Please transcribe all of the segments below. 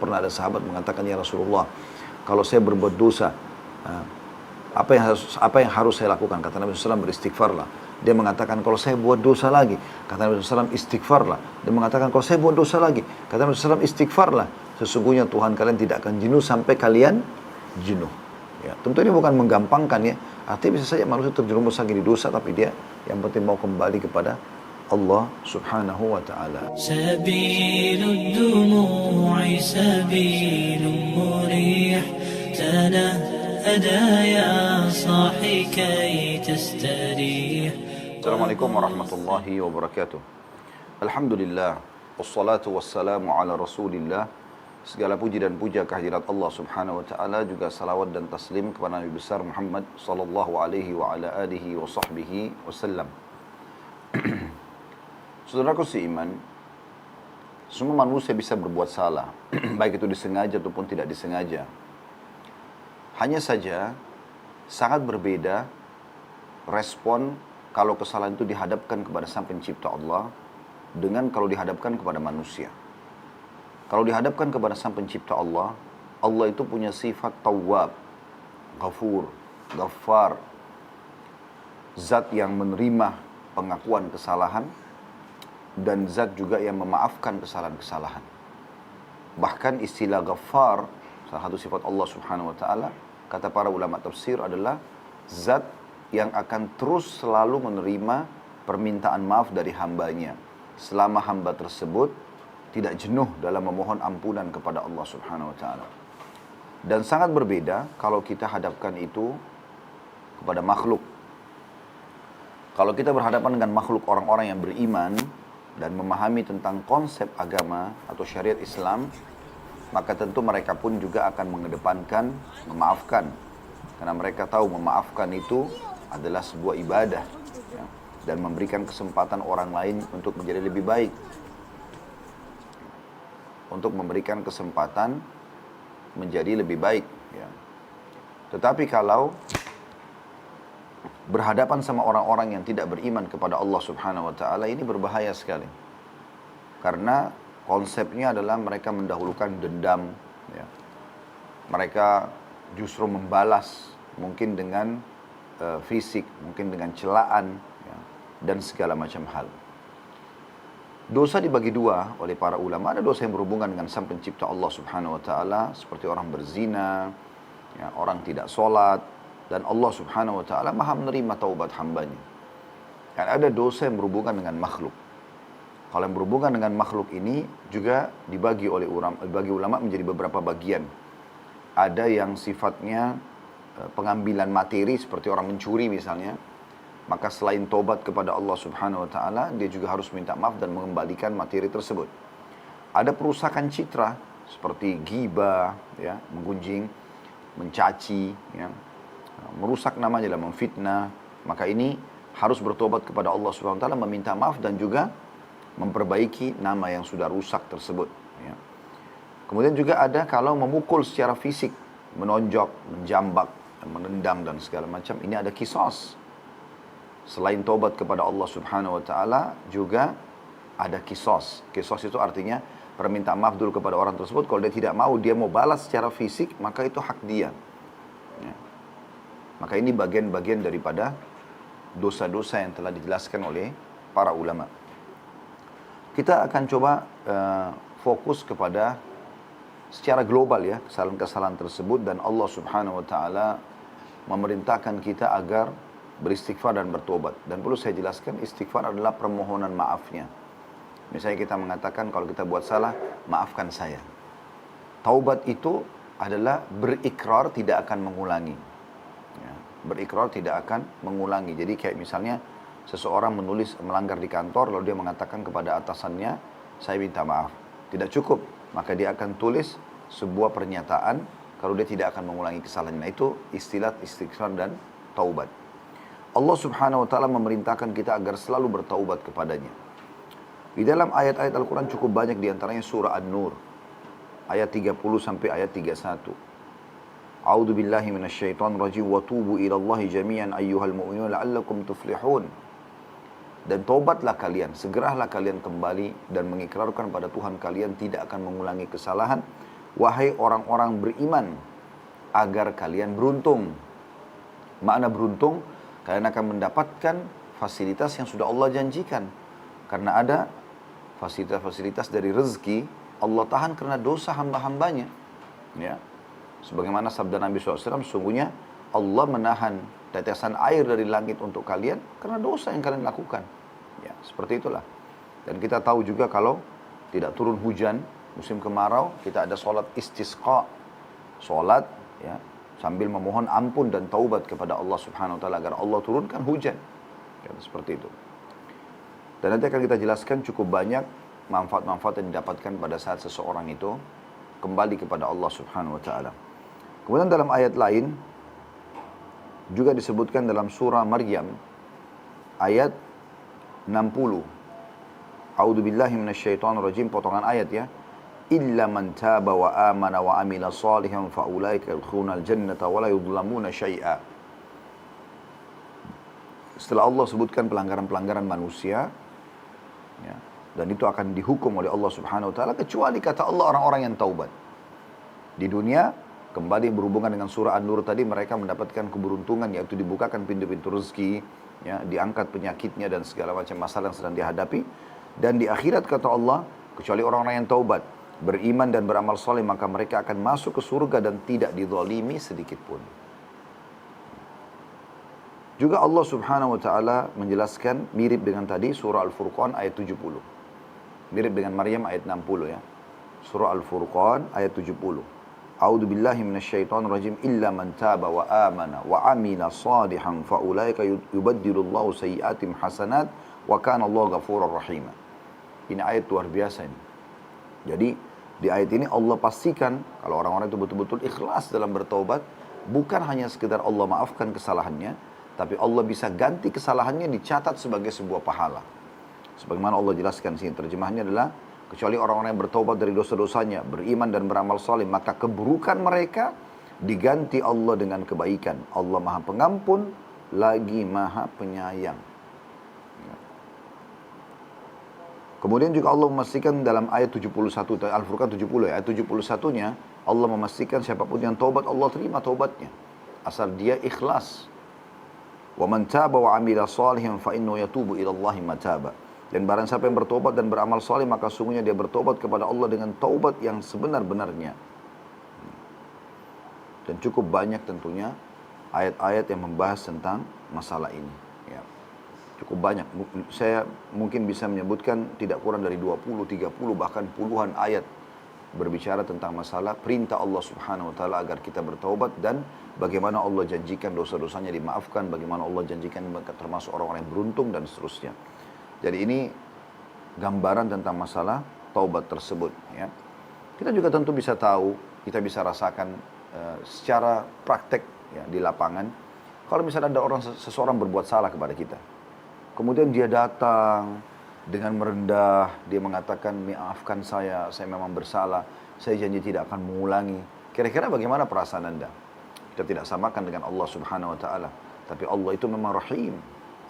Pernah ada sahabat mengatakan, ya Rasulullah, kalau saya berbuat dosa, apa yang harus saya lakukan? Kata Nabi SAW, beristighfarlah. Dia mengatakan, kalau saya buat dosa lagi, kata Nabi SAW, istighfarlah. Dia mengatakan, kalau saya buat dosa lagi, kata Nabi SAW, istighfarlah. Sesungguhnya Tuhan kalian tidak akan jenuh sampai kalian jenuh. Ya, tentu ini bukan menggampangkan ya. Artinya bisa saja manusia terjerumus lagi di dosa, tapi dia yang penting mau kembali kepada Allah subhanahu wa ta'ala. Sabilud dumu'i sabilun murih tanahada ya sahi kay tastarih. Assalamualaikum warahmatullahi wabarakatuh. Alhamdulillah, wassalatu wassalamu ala rasulillah. Segala puji dan puja kehadirat Allah subhanahu wa ta'ala, juga salawat dan taslim kepada Nabi besar Muhammad sallallahu alaihi wa ala alihi wa sahbihi wasallam. Saudaraku seiman, semua manusia bisa berbuat salah, baik itu disengaja ataupun tidak disengaja. Hanya saja sangat berbeda respon kalau kesalahan itu dihadapkan kepada Sang Pencipta Allah dengan kalau dihadapkan kepada manusia. Kalau dihadapkan kepada Sang Pencipta Allah, Allah itu punya sifat Tawwab, Ghafur, Ghaffar, zat yang menerima pengakuan kesalahan, dan zat juga yang memaafkan kesalahan-kesalahan. Bahkan istilah Ghaffar, salah satu sifat Allah subhanahu wa ta'ala, kata para ulama tafsir adalah zat yang akan terus selalu menerima permintaan maaf dari hambanya, selama hamba tersebut tidak jenuh dalam memohon ampunan kepada Allah subhanahu wa ta'ala. Dan sangat berbeda kalau kita hadapkan itu kepada makhluk. Kalau kita berhadapan dengan makhluk, orang-orang yang beriman dan memahami tentang konsep agama atau syariat Islam, maka tentu mereka pun juga akan mengedepankan memaafkan. Karena mereka tahu memaafkan itu adalah sebuah ibadah, ya, dan memberikan kesempatan orang lain untuk menjadi lebih baik. Untuk memberikan kesempatan menjadi lebih baik. Ya. Tetapi kalau berhadapan sama orang-orang yang tidak beriman kepada Allah subhanahu wa ta'ala, ini berbahaya sekali. Karena konsepnya adalah mereka mendahulukan dendam. Ya. Mereka justru membalas, mungkin dengan fisik, mungkin dengan celaan, ya, dan segala macam hal. Dosa dibagi dua oleh para ulama. Ada dosa yang berhubungan dengan Sang Pencipta Allah subhanahu wa ta'ala, seperti orang berzina, ya, orang tidak sholat, dan Allah subhanahu wa ta'ala maha menerima taubat hambanya. Dan ada dosa yang berhubungan dengan makhluk. Kalau yang berhubungan dengan makhluk ini juga dibagi ulama menjadi beberapa bagian. Ada yang sifatnya pengambilan materi, seperti orang mencuri misalnya. Maka selain taubat kepada Allah subhanahu wa ta'ala, dia juga harus minta maaf dan mengembalikan materi tersebut. Ada perusakan citra, seperti ghibah, ya, menggunjing, mencaci, ya, merusak namanya, memfitnah. Maka ini harus bertobat kepada Allah Subhanahu wa taala, meminta maaf dan juga memperbaiki nama yang sudah rusak tersebut, ya. Kemudian juga ada kalau memukul secara fisik, menonjok, menjambak, menendang dan segala macam, ini ada qisas. Selain tobat kepada Allah Subhanahu wa taala, juga ada qisas. Qisas itu artinya permintaan maaf dulu kepada orang tersebut. Kalau dia tidak mau, dia mau balas secara fisik, maka itu hak dia. Ya. Maka ini bagian-bagian daripada dosa-dosa yang telah dijelaskan oleh para ulama. Kita akan coba fokus kepada secara global, ya, kesalahan-kesalahan tersebut, dan Allah subhanahu wa ta'ala memerintahkan kita agar beristighfar dan bertobat. Dan perlu saya jelaskan, istighfar adalah permohonan maafnya. Misalnya kita mengatakan kalau kita buat salah, maafkan saya. Taubat itu adalah berikrar tidak akan mengulangi. Ya, berikrar tidak akan mengulangi. Jadi kayak misalnya seseorang melanggar di kantor, lalu dia mengatakan kepada atasannya, saya minta maaf. Tidak cukup, maka dia akan tulis sebuah pernyataan kalau dia tidak akan mengulangi kesalahannya. Itu istilah istighfar dan taubat. Allah subhanahu wa ta'ala memerintahkan kita agar selalu bertaubat kepadanya. Di dalam ayat-ayat Al-Quran cukup banyak, diantaranya surah An-Nur ayat 30 sampai ayat 31. A'udzu billahi minasyaitonir rajim, wa tubu ilallahi jami'an ayyuhal mu'minun la'allakum tuflihun. Dan taubatlah kalian, segeralah kalian kembali dan mengikrarkan pada Tuhan kalian tidak akan mengulangi kesalahan, wahai orang-orang beriman, agar kalian beruntung. Makna beruntung, kalian akan mendapatkan fasilitas yang sudah Allah janjikan. Karena ada fasilitas-fasilitas dari rezeki, Allah tahan karena dosa hamba-hambanya. Ya. Sebagaimana sabda Nabi SAW, sungguhnya Allah menahan tetesan air dari langit untuk kalian karena dosa yang kalian lakukan. Ya, seperti itulah. Dan kita tahu juga kalau tidak turun hujan, musim kemarau, kita ada sholat istisqa. Sholat, ya, sambil memohon ampun dan taubat kepada Allah Subhanahu wa taala agar Allah turunkan hujan. Ya, seperti itu. Dan nanti akan kita jelaskan cukup banyak manfaat-manfaat yang didapatkan pada saat seseorang itu kembali kepada Allah Subhanahu wa taala. Kemudian dalam ayat lain juga disebutkan dalam surah Maryam ayat 60. A'udzubillahi minasyaitonirrajim, potongan ayat ya. Illa man taba wa amana wa amila salihan fa ulaika yadkhulunal jannata wa la yudlamuna syai'a. Setelah Allah sebutkan pelanggaran-pelanggaran manusia, ya, dan itu akan dihukum oleh Allah Subhanahu wa taala, kecuali kata Allah orang-orang yang taubat. Di dunia kembali berhubungan dengan surah An-Nur tadi, mereka mendapatkan keberuntungan, yaitu dibukakan pintu-pintu rezeki, ya, diangkat penyakitnya dan segala macam masalah yang sedang dihadapi. Dan di akhirat kata Allah, kecuali orang-orang yang taubat, beriman dan beramal soleh, maka mereka akan masuk ke surga dan tidak dizalimi sedikit pun. Juga Allah Subhanahu wa taala menjelaskan mirip dengan tadi surah Al-Furqan ayat 70. Mirip dengan Maryam ayat 60 ya. Surah Al-Furqan ayat 70. A'udzu billahi minasyaitonir rajim illa man taba wa amana wa amila salihan fa ulaika yubaddilullahu sayyi'atihim hasanat wa kana Allahu ghafurur rahim. Ini ayat luar biasa ini. Jadi di ayat ini Allah pastikan kalau orang-orang itu betul-betul ikhlas dalam bertaubat, bukan hanya sekedar Allah maafkan kesalahannya, tapi Allah bisa ganti kesalahannya, dicatat sebagai sebuah pahala. Sebagaimana Allah jelaskan sini, terjemahannya adalah kecuali orang-orang yang bertaubat dari dosa-dosanya, beriman dan beramal saleh, maka keburukan mereka diganti Allah dengan kebaikan. Allah Maha Pengampun lagi Maha Penyayang. Kemudian juga Allah memastikan dalam ayat 71, Al-Furqan 70 ya, ayat 71-nya Allah memastikan siapapun yang taubat, Allah terima taubatnya. Asal dia ikhlas. Wa man taba wa amila salihan fa innahu yatubu ila Allahi mataba. Dan barang siapa yang bertobat dan beramal saleh, maka sungguhnya dia bertobat kepada Allah dengan taubat yang sebenar-benarnya. Dan cukup banyak tentunya ayat-ayat yang membahas tentang masalah ini. Ya. Cukup banyak. Saya mungkin bisa menyebutkan tidak kurang dari 20, 30, bahkan puluhan ayat berbicara tentang masalah perintah Allah Subhanahu wa taala agar kita bertaubat, dan bagaimana Allah janjikan dosa-dosanya dimaafkan, bagaimana Allah janjikan termasuk orang-orang yang beruntung dan seterusnya. Jadi ini gambaran tentang masalah taubat tersebut ya. Kita juga tentu bisa tahu, kita bisa rasakan secara praktek ya di lapangan, kalau misalnya ada orang seseorang berbuat salah kepada kita, kemudian dia datang dengan merendah, dia mengatakan, maafkan saya memang bersalah, saya janji tidak akan mengulangi. Kira-kira bagaimana perasaan Anda? Kita tidak samakan dengan Allah Subhanahu wa taala, tapi Allah itu memang Rahim,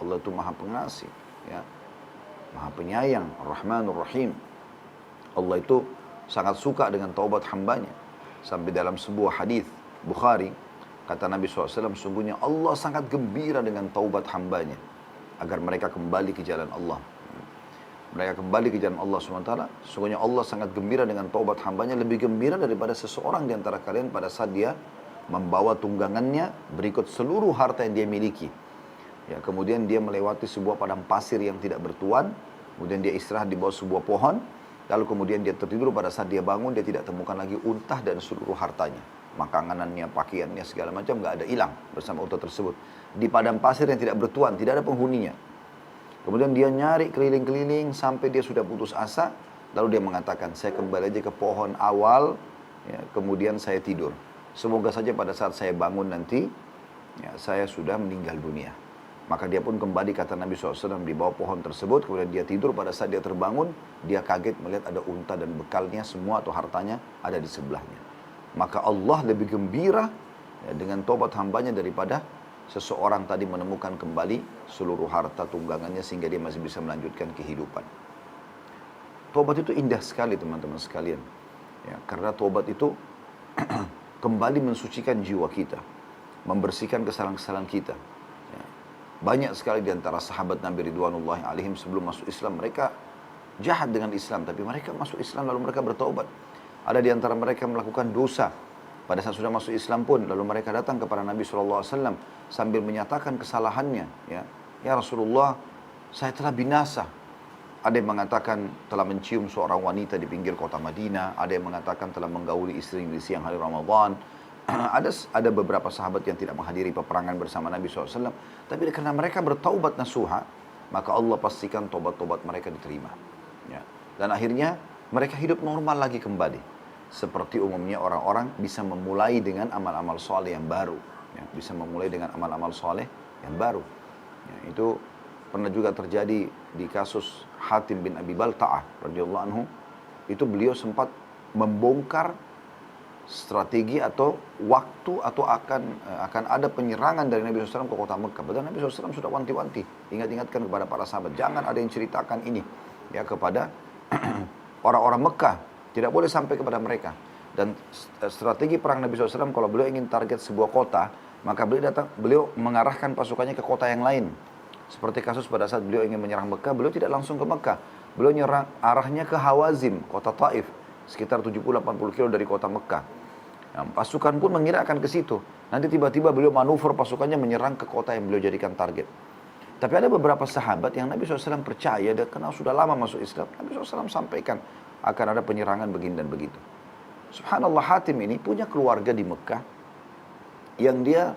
Allah itu Maha Pengasih, ya. Maha Penyayang, Ar-Rahmanur Rahim. Allah itu sangat suka dengan taubat hambanya. Sampai dalam sebuah hadis Bukhari, kata Nabi SAW, sungguhnya Allah sangat gembira dengan taubat hambanya, agar mereka kembali ke jalan Allah. Mereka kembali ke jalan Allah SWT. Sungguhnya Allah sangat gembira dengan taubat hambanya, lebih gembira daripada seseorang di antara kalian pada saat dia membawa tunggangannya berikut seluruh harta yang dia miliki. Ya, kemudian dia melewati sebuah padang pasir yang tidak bertuan, kemudian dia istirahat di bawah sebuah pohon, lalu kemudian dia tertidur. Pada saat dia bangun, dia tidak temukan lagi unta dan seluruh hartanya, makanannya, pakaiannya, segala macam nggak ada, hilang bersama unta tersebut di padang pasir yang tidak bertuan, tidak ada penghuninya. Kemudian dia nyari keliling-keliling sampai dia sudah putus asa, lalu dia mengatakan, saya kembali aja ke pohon awal, ya, kemudian saya tidur. Semoga saja pada saat saya bangun nanti, ya, saya sudah meninggal dunia. Maka dia pun kembali, kata Nabi SAW, di bawah pohon tersebut. Kemudian dia tidur. Pada saat dia terbangun, dia kaget melihat ada unta dan bekalnya semua atau hartanya ada di sebelahnya. Maka Allah lebih gembira ya, dengan tobat hambanya daripada seseorang tadi menemukan kembali seluruh harta tunggangannya sehingga dia masih bisa melanjutkan kehidupan. Tobat itu indah sekali teman-teman sekalian. Ya, karena taubat itu kembali mensucikan jiwa kita, membersihkan kesalahan-kesalahan kita. Ya. Banyak sekali di antara sahabat Nabi Ridwanullahi alaihim sebelum masuk Islam, mereka jahat dengan Islam, tapi mereka masuk Islam lalu mereka bertaubat. Ada di antara mereka melakukan dosa. Pada saat sudah masuk Islam pun, lalu mereka datang kepada Nabi SAW sambil menyatakan kesalahannya. Ya Rasulullah, saya telah binasa. Ada yang mengatakan telah mencium seorang wanita di pinggir kota Madinah. Ada yang mengatakan telah menggauli istri di siang hari Ramadan. Ada beberapa sahabat yang tidak menghadiri peperangan bersama Nabi SAW. Tapi karena mereka bertaubat nasuha, maka Allah pastikan taubat-taubat mereka diterima. Ya. Dan akhirnya mereka hidup normal lagi kembali. Seperti umumnya orang-orang bisa memulai dengan amal-amal soleh yang baru. Ya. Bisa memulai dengan amal-amal soleh yang baru. Ya. Itu pernah juga terjadi di kasus Hatim bin Abi Balta'ah radhiyallahu anhu. Itu beliau sempat membongkar strategi atau waktu atau akan ada penyerangan dari Nabi SAW ke kota Mekah. Padahal Nabi SAW sudah wanti-wanti, ingatkan kepada para sahabat, jangan ada yang ceritakan ini ya kepada orang-orang Mekah, tidak boleh sampai kepada mereka. Dan strategi perang Nabi SAW, kalau beliau ingin target sebuah kota, maka beliau mengarahkan pasukannya ke kota yang lain. Seperti kasus pada saat beliau ingin menyerang Mekah, beliau tidak langsung ke Mekah, beliau nyerang arahnya ke Hawazim, kota Taif, sekitar 70-80 kilo dari kota Mekah. Nah, pasukan pun mengira akan ke situ. Nanti tiba-tiba beliau manuver pasukannya menyerang ke kota yang beliau jadikan target. Tapi ada beberapa sahabat yang Nabi SAW percaya dan kenal sudah lama masuk Islam. Nabi SAW sampaikan akan ada penyerangan begini dan begitu. Subhanallah, Hatim ini punya keluarga di Mekah yang dia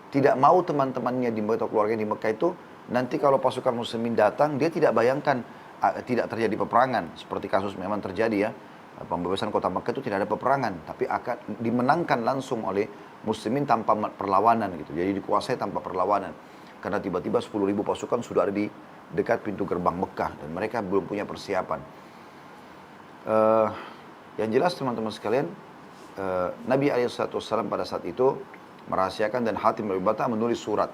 tidak mau teman-temannya di Mekah atau keluarganya di Mekah itu nanti kalau pasukan muslimin datang, dia tidak bayangkan tidak terjadi peperangan. Seperti kasus memang terjadi ya. Pembebasan kota Mekah itu tidak ada peperangan, tapi akan dimenangkan langsung oleh muslimin tanpa perlawanan gitu. Jadi dikuasai tanpa perlawanan. Karena tiba-tiba 10.000 pasukan sudah ada di dekat pintu gerbang Mekah dan mereka belum punya persiapan. Yang jelas teman-teman sekalian, Nabi SAW pada saat itu merahasiakan dan Hatim bin Abi Balta'ah menulis surat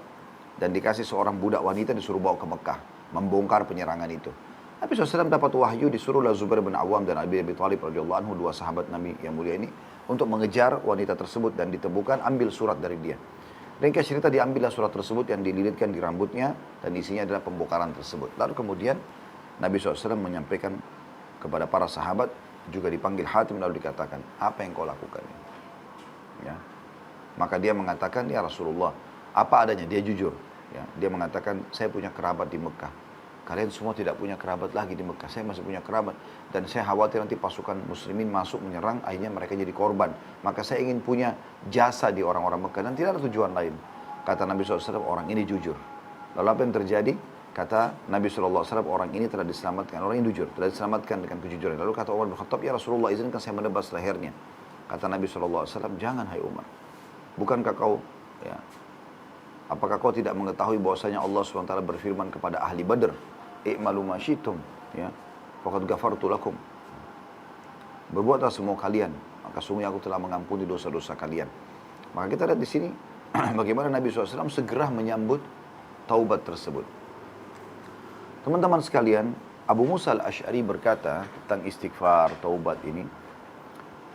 dan dikasih seorang budak wanita disuruh bawa ke Mekah, membongkar penyerangan itu. Nabi SAW dapat wahyu disuruhlah Zubair bin Awam dan Ali bin Abi Thalib radhiyallahu anhu, dua sahabat Nabi yang mulia ini, untuk mengejar wanita tersebut dan ditemukan, ambil surat dari dia. Ringkas cerita, diambillah surat tersebut yang dililitkan di rambutnya dan isinya adalah pembongkaran tersebut. Lalu kemudian Nabi SAW menyampaikan kepada para sahabat, juga dipanggil Hatim lalu dikatakan, apa yang kau lakukan? Ya. Maka dia mengatakan, ya Rasulullah, apa adanya, dia jujur. Ya. Dia mengatakan, saya punya kerabat di Mekah. Kalian semua tidak punya kerabat lagi di Mekah. Saya masih punya kerabat. Dan saya khawatir nanti pasukan muslimin masuk menyerang, akhirnya mereka jadi korban. Maka saya ingin punya jasa di orang-orang Mekah. Dan tidak ada tujuan lain. Kata Nabi SAW, orang ini jujur. Lalu apa yang terjadi? Kata Nabi SAW, orang ini telah diselamatkan. Orang ini jujur, telah diselamatkan dengan kejujuran. Lalu kata Umar bin Khattab, ya Rasulullah, izinkan saya menebas lehernya. Kata Nabi SAW, jangan hai Umar. Bukankah kau, ya, apakah kau tidak mengetahui bahwasanya Allah SWT berfirman kepada ahli Badr, i'malu ma syi'tum, ya, faqad ghafartu lakum. Berbuatlah semua kalian, maka sungguh aku telah mengampuni dosa-dosa kalian. Maka kita lihat di sini bagaimana Nabi SAW segera menyambut taubat tersebut. Teman-teman sekalian, Abu Musa al-Asy'ari berkata tentang istighfar, taubat ini,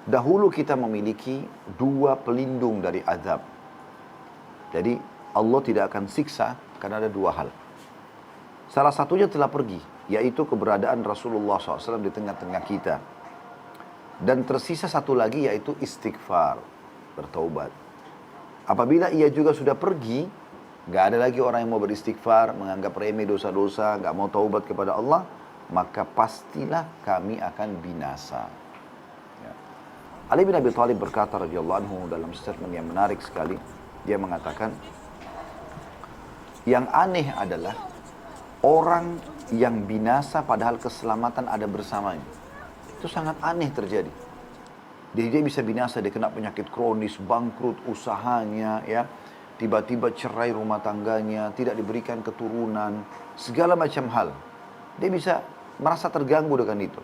dahulu kita memiliki dua pelindung dari azab. Jadi Allah tidak akan siksa karena ada dua hal. Salah satunya telah pergi, yaitu keberadaan Rasulullah SAW di tengah-tengah kita. Dan tersisa satu lagi, yaitu istighfar, bertaubat. Apabila ia juga sudah pergi, nggak ada lagi orang yang mau beristighfar, menganggap remeh dosa-dosa, nggak mau taubat kepada Allah, maka pastilah kami akan binasa. Ya. Ali bin Abi Thalib berkata radhiyallahu anhu dalam statement yang menarik sekali, dia mengatakan, yang aneh adalah orang yang binasa padahal keselamatan ada bersamanya. Itu sangat aneh terjadi. Dia bisa binasa, dia kena penyakit kronis, bangkrut usahanya, ya, tiba-tiba cerai rumah tangganya, tidak diberikan keturunan, segala macam hal. Dia bisa merasa terganggu dengan itu.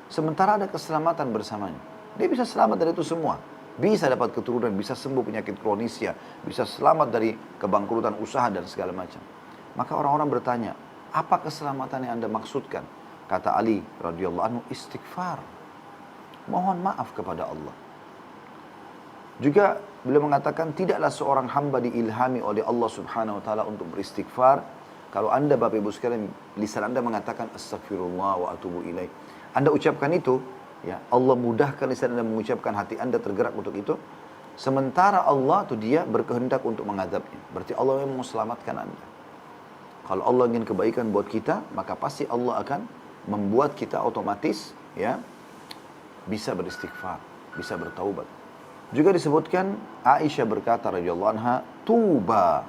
Sementara ada keselamatan bersamanya. Dia bisa selamat dari itu semua. Bisa dapat keturunan, bisa sembuh penyakit kronisnya, bisa selamat dari kebangkrutan usaha dan segala macam. Maka orang-orang bertanya, apa keselamatan yang Anda maksudkan? Kata Ali radhiyallahu anhu, istighfar. mohon maaf kepada Allah. Juga beliau mengatakan tidaklah seorang hamba diilhami oleh Allah Subhanahu wa taala untuk beristighfar. Kalau Anda Bapak Ibu sekalian, lisan Anda mengatakan astagfirullah wa atubu ilaih. Anda ucapkan itu, ya, Allah mudahkan lisan Anda mengucapkan, hati Anda tergerak untuk itu. Sementara Allah itu dia berkehendak untuk mengadabnya. Berarti Allah yang mau selamatkan Anda. Kalau Allah ingin kebaikan buat kita, maka pasti Allah akan membuat kita otomatis, ya, bisa beristighfar, bisa bertaubat. Juga disebutkan Aisyah berkata radhiyallahu anha, tuba,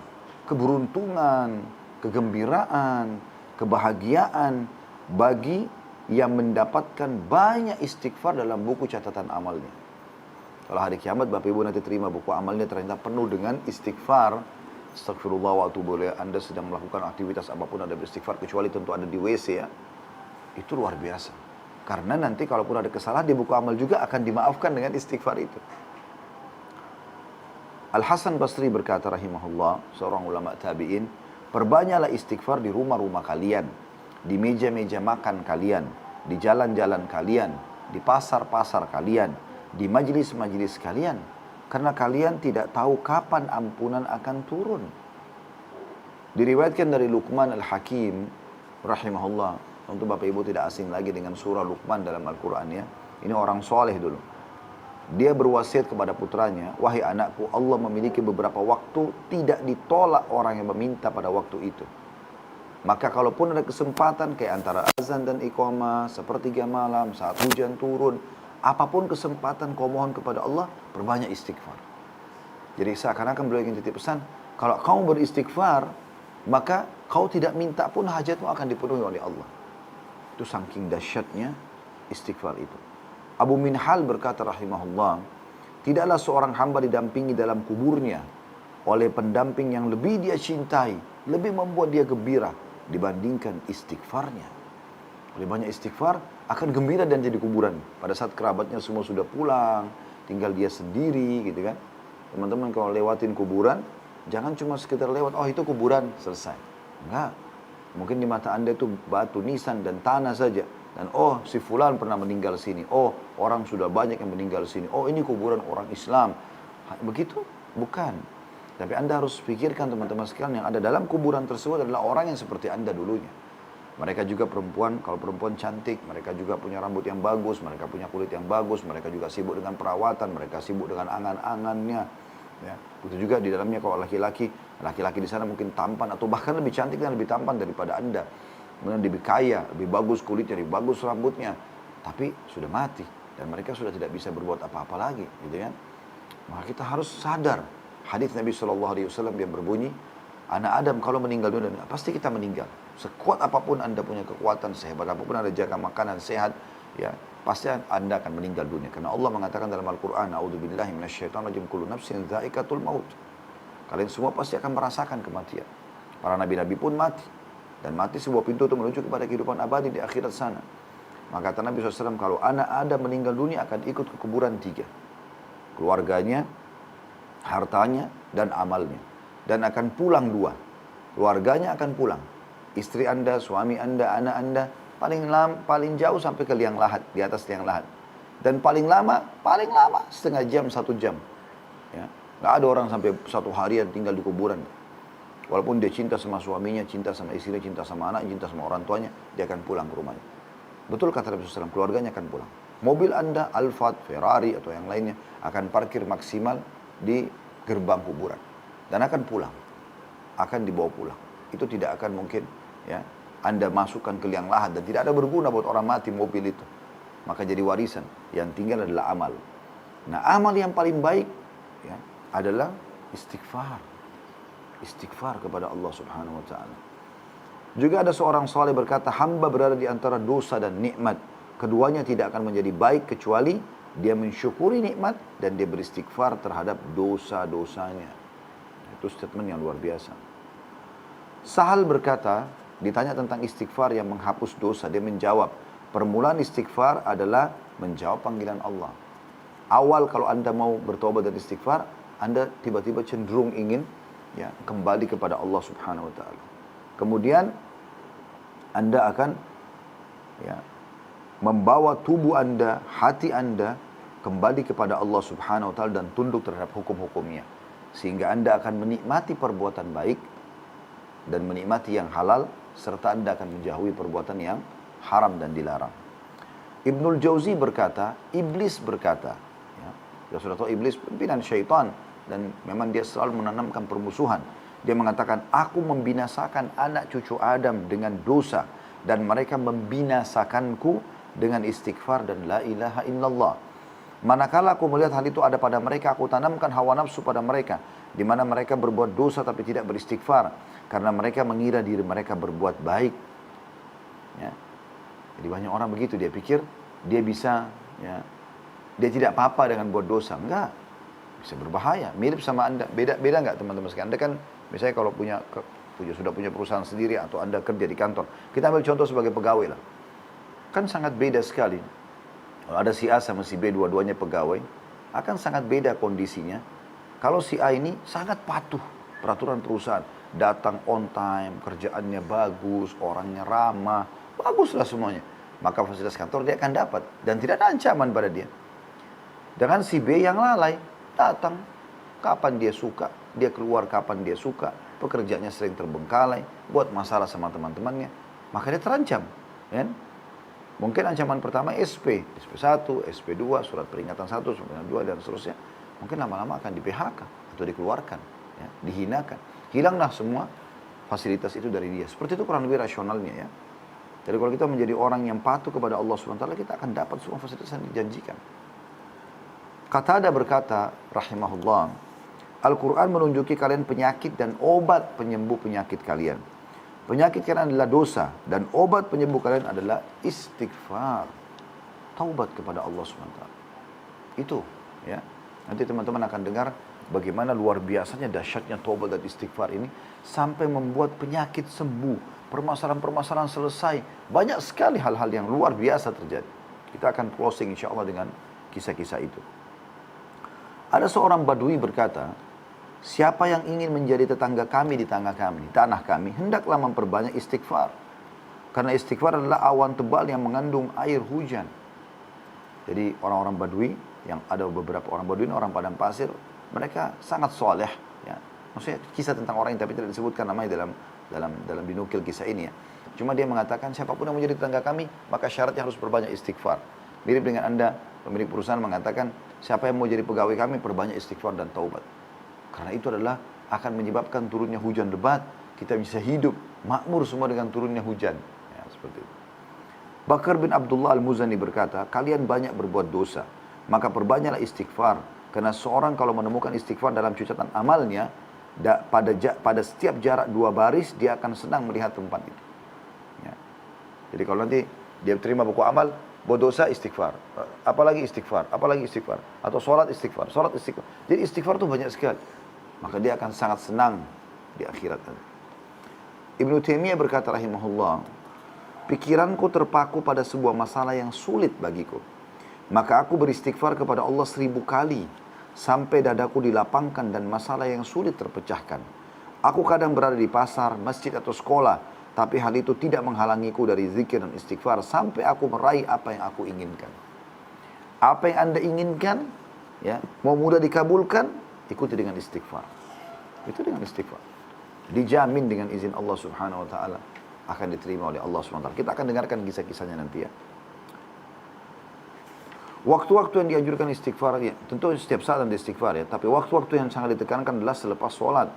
keberuntungan, kegembiraan, kebahagiaan bagi yang mendapatkan banyak istighfar dalam buku catatan amalnya. Kalau hari kiamat Bapak Ibu nanti terima buku amalnya ternyata penuh dengan istighfar. Astagfirullah wa atubu ilaih. Anda sedang melakukan aktivitas apapun ada beristighfar, kecuali tentu ada di WC, ya. Itu luar biasa. Karena nanti kalaupun ada kesalahan di buku amal juga akan dimaafkan dengan istighfar itu. Al-Hasan Basri berkata rahimahullah, seorang ulama tabi'in, perbanyaklah istighfar di rumah-rumah kalian, di meja-meja makan kalian, di jalan-jalan kalian, di pasar-pasar kalian, di majlis-majlis kalian. Karena kalian tidak tahu kapan ampunan akan turun. Diriwayatkan dari Luqman Al-Hakim rahimahullah. Untuk Bapak Ibu tidak asing lagi dengan surah Luqman dalam Al-Quran, ya. Ini orang soleh dulu. Dia berwasiat kepada putranya, wahai anakku, Allah memiliki beberapa waktu tidak ditolak orang yang meminta pada waktu itu. Maka kalaupun ada kesempatan kayak antara azan dan iqamah, sepertiga malam, saat hujan turun, apapun kesempatan kau mohon kepada Allah, perbanyak istighfar. Jadi seakan-akan beliau ingin titip pesan, kalau kau beristighfar, maka kau tidak minta pun hajatmu akan dipenuhi oleh Allah. Itu saking dahsyatnya istighfar itu. Abu Minhal berkata rahimahullah, tidaklah seorang hamba didampingi dalam kuburnya oleh pendamping yang lebih dia cintai, lebih membuat dia gembira dibandingkan istighfarnya. Oleh banyak istighfar akan gembira dan jadi kuburan. Pada saat kerabatnya semua sudah pulang, tinggal dia sendiri, gitu kan. Teman-teman kalau lewatin kuburan, jangan cuma sekedar lewat, oh itu kuburan, selesai. Enggak. Mungkin di mata Anda itu batu nisan dan tanah saja. Dan oh si fulan pernah meninggal sini. Oh orang sudah banyak yang meninggal sini. Oh ini kuburan orang Islam. Begitu? Bukan. Tapi Anda harus pikirkan teman-teman sekalian, yang ada dalam kuburan tersebut adalah orang yang seperti Anda dulunya. Mereka juga perempuan, kalau perempuan cantik, mereka juga punya rambut yang bagus, mereka punya kulit yang bagus, mereka juga sibuk dengan perawatan, mereka sibuk dengan angan-angannya. Ya. Begitu juga di dalamnya kalau laki-laki di sana mungkin tampan atau bahkan lebih cantik dan lebih tampan daripada Anda. Kemudian lebih kaya, lebih bagus kulitnya, lebih bagus rambutnya. Tapi sudah mati dan mereka sudah tidak bisa berbuat apa-apa lagi, gitu kan? Maka kita harus sadar. Hadis Nabi SAW yang berbunyi, anak Adam kalau meninggal dunia, pasti kita meninggal. Sekuat apapun Anda punya kekuatan, sehebat apapun Anda jaga makanan sehat, ya pasti Anda akan meninggal dunia. Karena Allah mengatakan dalam Al-Quran, A'udzubillahi minasyaitonirrajim, kullu nafsin dha'iqatul maut. Kalian semua pasti akan merasakan kematian. Para nabi-nabi pun mati. Dan mati sebuah pintu untuk menuju kepada kehidupan abadi di akhirat sana. Maka kata Nabi SAW, kalau anak Adam meninggal dunia akan ikut ke kuburan 3. Keluarganya, hartanya, dan amalnya. Dan akan pulang 2. Keluarganya akan pulang. Istri Anda, suami Anda, anak Anda, paling jauh sampai ke liang lahat, di atas liang lahat. Dan paling lama setengah jam, 1 jam. Ya. Nggak ada orang sampai 1 harian tinggal di kuburan. Walaupun dia cinta sama suaminya, cinta sama istrinya, cinta sama anak, cinta sama orang tuanya, dia akan pulang ke rumahnya. Betul kata Nabi SAW, keluarganya akan pulang. Mobil Anda, Alphard, Ferrari, atau yang lainnya, akan parkir maksimal di gerbang kuburan. Dan akan pulang. Akan dibawa pulang. Itu tidak akan mungkin, ya, Anda masukkan ke liang lahat. Dan tidak ada berguna buat orang mati mobil itu. Maka jadi warisan. Yang tinggal adalah amal. Nah, amal yang paling baik, ya, adalah istighfar. Istighfar kepada Allah Subhanahu wa ta'ala. Juga ada seorang saleh berkata, hamba berada di antara dosa dan nikmat. Keduanya tidak akan menjadi baik kecuali dia mensyukuri nikmat dan dia beristighfar terhadap dosa-dosanya. Itu statement yang luar biasa. Sahal berkata, ditanya tentang istighfar yang menghapus dosa, dia menjawab, permulaan istighfar adalah menjawab panggilan Allah. Awal kalau Anda mau bertobat dan istighfar, Anda tiba-tiba cenderung ingin, ya, kembali kepada Allah Subhanahu wa ta'ala. Kemudian Anda akan, ya, membawa tubuh Anda, hati Anda kembali kepada Allah Subhanahu wa taala dan tunduk terhadap hukum-hukumnya. Sehingga Anda akan menikmati perbuatan baik dan menikmati yang halal, serta Anda akan menjauhi perbuatan yang haram dan dilarang. Ibnul Jauzi berkata, iblis berkata, ya sudah tahu iblis pimpinan syaitan, dan memang dia selalu menanamkan permusuhan. Dia mengatakan, aku membinasakan anak cucu Adam dengan dosa, dan mereka membinasakanku dengan istighfar dan la ilaha illallah. Manakala aku melihat hal itu ada pada mereka, aku tanamkan hawa nafsu pada mereka, di mana mereka berbuat dosa tapi tidak beristighfar, karena mereka mengira diri mereka berbuat baik. Ya. Jadi banyak orang begitu, dia pikir dia bisa, ya, dia tidak apa-apa dengan buat dosa. Enggak, bisa berbahaya. Mirip sama Anda, beda enggak teman-teman sekalian? Anda kan misalnya kalau sudah punya perusahaan sendiri atau Anda kerja di kantor, kita ambil contoh sebagai pegawai lah. Kan sangat beda sekali. Kalau ada si A sama si B, dua-duanya pegawai, akan sangat beda kondisinya. Kalau si A ini sangat patuh peraturan perusahaan, datang on time, kerjaannya bagus, orangnya ramah, baguslah semuanya, maka fasilitas kantor dia akan dapat dan tidak ada ancaman pada dia. Dengan si B yang lalai, datang kapan dia suka, dia keluar kapan dia suka, pekerjaannya sering terbengkalai, buat masalah sama teman-temannya, maka dia terancam, kan? Mungkin ancaman pertama SP, SP1, SP2, surat peringatan 1, surat peringatan 2, dan seterusnya. Mungkin lama-lama akan di PHK atau dikeluarkan, ya, dihinakan. Hilanglah semua fasilitas itu dari dia. Seperti itu kurang lebih rasionalnya, ya. Jadi kalau kita menjadi orang yang patuh kepada Allah SWT, kita akan dapat semua fasilitas yang dijanjikan. Qatada berkata, rahimahullah, Al-Quran menunjuki kalian penyakit dan obat penyembuh penyakit kalian. Penyakit kalian adalah dosa, dan obat penyembuh kalian adalah istighfar. Taubat kepada Allah SWT. Itu, ya. Nanti teman-teman akan dengar bagaimana luar biasanya dahsyatnya taubat dan istighfar ini, sampai membuat penyakit sembuh, permasalahan-permasalahan selesai. Banyak sekali hal-hal yang luar biasa terjadi. Kita akan closing insya Allah dengan kisah-kisah itu. Ada seorang badui berkata, siapa yang ingin menjadi tetangga kami di tanah kami, hendaklah memperbanyak istighfar. Karena istighfar adalah awan tebal yang mengandung air hujan. Jadi orang-orang badui, yang ada beberapa orang badui, orang padang pasir, mereka sangat soleh. Ya. Maksudnya kisah tentang orang yang tapi tidak disebutkan namanya dalam dinukil kisah ini, ya. Cuma dia mengatakan siapapun yang menjadi tetangga kami, maka syaratnya harus berbanyak istighfar. Mirip dengan Anda, pemilik perusahaan mengatakan, siapa yang mau jadi pegawai kami, perbanyak istighfar dan taubat. Karena itu adalah akan menyebabkan turunnya hujan lebat. Kita bisa hidup makmur semua dengan turunnya hujan. Ya, seperti itu. Bakar bin Abdullah Al-Muzani berkata, kalian banyak berbuat dosa, maka perbanyaklah istighfar. Karena seorang kalau menemukan istighfar dalam catatan amalnya, pada setiap jarak 2 baris, dia akan senang melihat tempat itu. Ya. Jadi kalau nanti dia terima buku amal, buat dosa istighfar, apalagi istighfar, atau sholat istighfar. Jadi istighfar itu banyak sekali. Maka dia akan sangat senang di akhirat. Ibnu Taimiyah berkata rahimahullah, pikiranku terpaku pada sebuah masalah yang sulit bagiku. Maka aku beristighfar kepada Allah 1000 kali, sampai dadaku dilapangkan dan masalah yang sulit terpecahkan. Aku kadang berada di pasar, masjid atau sekolah, tapi hal itu tidak menghalangiku dari zikir dan istighfar sampai aku meraih apa yang aku inginkan. Apa yang Anda inginkan, ya, mau mudah dikabulkan, ikuti dengan istighfar. Itu dengan istighfar. Dijamin dengan izin Allah Subhanahu wa taala akan diterima oleh Allah Subhanahu wa taala. Kita akan dengarkan kisah-kisahnya nanti, ya. Waktu-waktu yang dianjurkan istighfar, ya, tentu setiap saat ada istighfar, ya, tapi waktu-waktu yang sangat ditekankan adalah selepas sholat.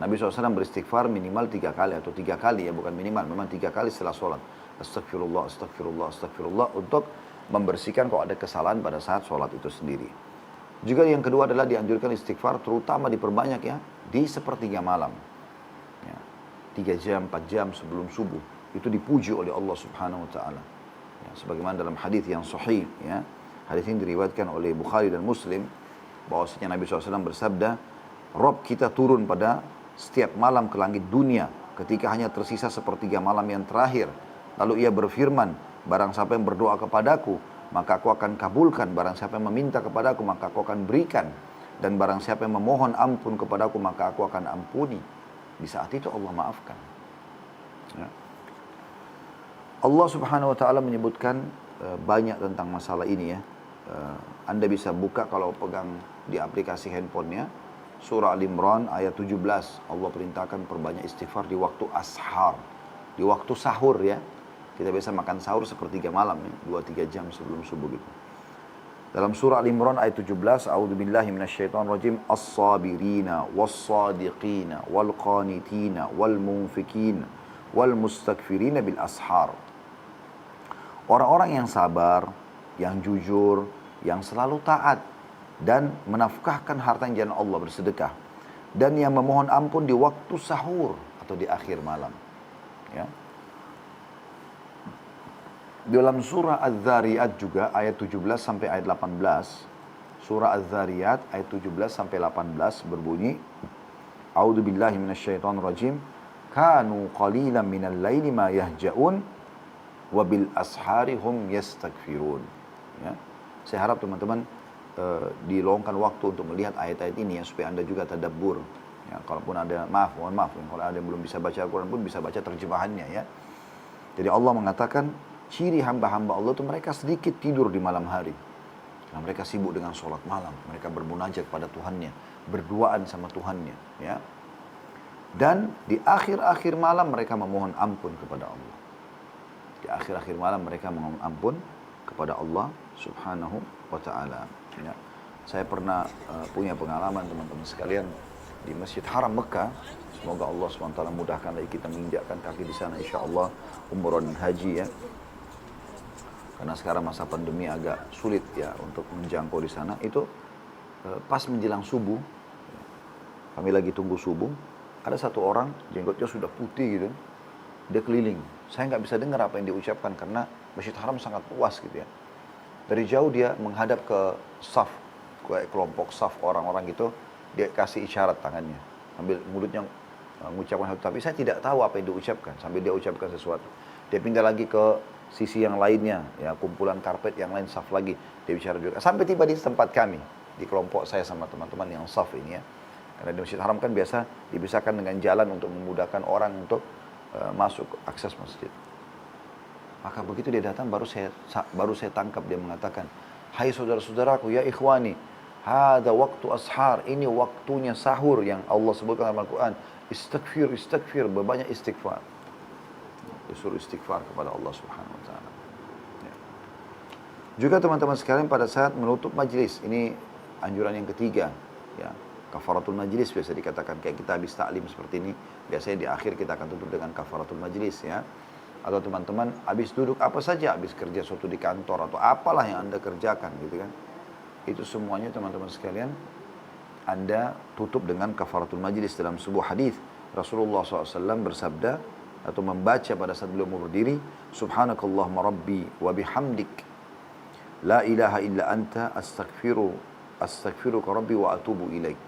Nabi SAW beristighfar minimal 3 kali atau 3 kali, ya, bukan minimal, memang 3 kali setelah sholat. Astagfirullah, astagfirullah, astagfirullah, untuk membersihkan kalau ada kesalahan pada saat sholat itu sendiri. Juga yang kedua adalah dianjurkan istighfar, terutama diperbanyak, ya, di sepertiga malam. Ya, 3 jam, 4 jam sebelum subuh. Itu dipuji oleh Allah Subhanahu wa ta'ala. Ya, sebagaimana dalam hadis yang sahih, ya. Hadis ini diriwayatkan oleh Bukhari dan Muslim, bahwasanya Nabi SAW bersabda, Rob kita turun pada setiap malam ke langit dunia ketika hanya tersisa sepertiga malam yang terakhir. Lalu ia berfirman, barang siapa yang berdoa kepadaku, maka aku akan kabulkan. Barang siapa yang meminta kepadaku, maka aku akan berikan. Dan barang siapa yang memohon ampun kepadaku, maka aku akan ampuni. Di saat itu Allah maafkan. Ya. Allah Subhanahu wa taala menyebutkan banyak tentang masalah ini ya. Anda bisa buka kalau pegang di aplikasi handphonenya surah Al-Imran ayat 17. Allah perintahkan perbanyak istighfar di waktu ashar, di waktu sahur ya. Kita biasa makan sahur sepertiga malam ya, 2-3 jam sebelum subuh gitu. Dalam surah Al-Imran ayat 17, A'udzubillahi minasyaitonirrajim, as-sabirina was-sadiqina wal-qanitina wal-munfikina wal-mustakfirina bil ashar. Orang-orang yang sabar, yang jujur, yang selalu taat dan menafkahkan harta yang jalan Allah, bersedekah, dan yang memohon ampun di waktu sahur atau di akhir malam. Ya. Dalam surah Az-Zariyat juga ayat 17 sampai ayat 18. Surah Az-Zariyat ayat 17 sampai 18 berbunyi, A'udzubillahi minasyaitonirrajim, kanu qalilan minal laili ma yahja'un wa bil ashari hum yastaghfirun. Ya. Saya harap teman-teman diluangkan waktu untuk melihat ayat-ayat ini ya, supaya Anda juga tadabbur. Ya, kalaupun ada mohon maaf, kalau ada yang belum bisa baca Al-Quran pun bisa baca terjemahannya ya. Jadi Allah mengatakan ciri hamba-hamba Allah itu mereka sedikit tidur di malam hari. Karena mereka sibuk dengan sholat malam, mereka bermunajat pada Tuhannya, berduaan sama Tuhannya ya. Dan di akhir-akhir malam mereka memohon ampun kepada Allah. Di akhir-akhir malam mereka memohon ampun kepada Allah Subhanahu wa taala. Ya. Saya pernah punya pengalaman teman-teman sekalian di Masjid Haram Mekah. Semoga Allah SWT mudahkan lagi kita menginjakkan kaki di sana insyaallah umrah dan haji ya. Karena sekarang masa pandemi agak sulit ya untuk menjangkau di sana. Itu pas menjelang subuh, kami lagi tunggu subuh, ada satu orang jenggotnya sudah putih gitu, dia keliling. Saya nggak bisa dengar apa yang dia ucapkan karena Masjid Haram sangat luas gitu ya. Dari jauh dia menghadap ke saf, ke kelompok saf orang-orang gitu, dia kasih isyarat tangannya, sambil mulutnya mengucapkan sesuatu, tapi saya tidak tahu apa yang dia ucapkan sambil dia ucapkan sesuatu. Dia pindah lagi ke sisi yang lainnya, ya kumpulan karpet yang lain saf lagi, dia bicara juga. Sampai tiba di tempat kami, di kelompok saya sama teman-teman yang saf ini ya. Karena di Masjid Haram kan biasa dipisahkan dengan jalan untuk memudahkan orang untuk masuk akses masjid. Maka begitu dia datang baru saya tangkap dia mengatakan, hai saudara-saudaraku ya ikhwani, hada waktu ashar, ini waktunya sahur yang Allah sebutkan dalam Al-Quran. Istighfir, berbanyak istighfar. Disuruh istighfar kepada Allah Subhanahu wa taala. Ya. Juga teman-teman sekalian pada saat menutup majlis, ini anjuran yang ketiga, ya. Kafaratul majlis biasa dikatakan, kayak kita habis taklim seperti ini, biasanya di akhir kita akan tutup dengan kafaratul majlis ya. Atau teman-teman habis duduk apa saja, habis kerja suatu di kantor atau apalah yang Anda kerjakan gitu kan. Itu semuanya teman-teman sekalian Anda tutup dengan kafaratul majlis. Dalam sebuah hadis Rasulullah SAW bersabda atau membaca pada saat beliau mau berdiri, Subhanakallahumma rabbi wa bihamdik la ilaha illa anta astaghfiruka rabbi wa atubu ilaik.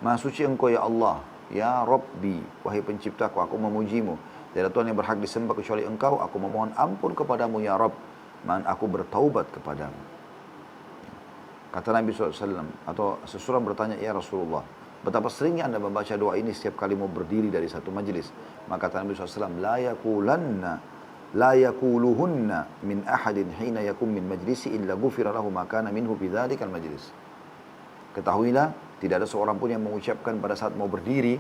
Maha suci engkau ya Allah, ya Rabbi, wahai penciptaku, aku memujimu. Tidak ada Tuhan yang berhak disembah kecuali engkau, aku memohon ampun kepadamu ya Rabb, dan aku bertaubat kepadamu. Kata Nabi SAW, atau seseorang bertanya, ya Rasulullah, betapa seringnya anda membaca doa ini setiap kali mau berdiri dari satu majlis? Maka kata Nabi SAW, la yakuluhunna min ahadin hina yakum min majlisi illa gufira lahu ma kana minhu bidzalikal majlis. Ketahuilah, tidak ada seorang pun yang mengucapkan pada saat mau berdiri,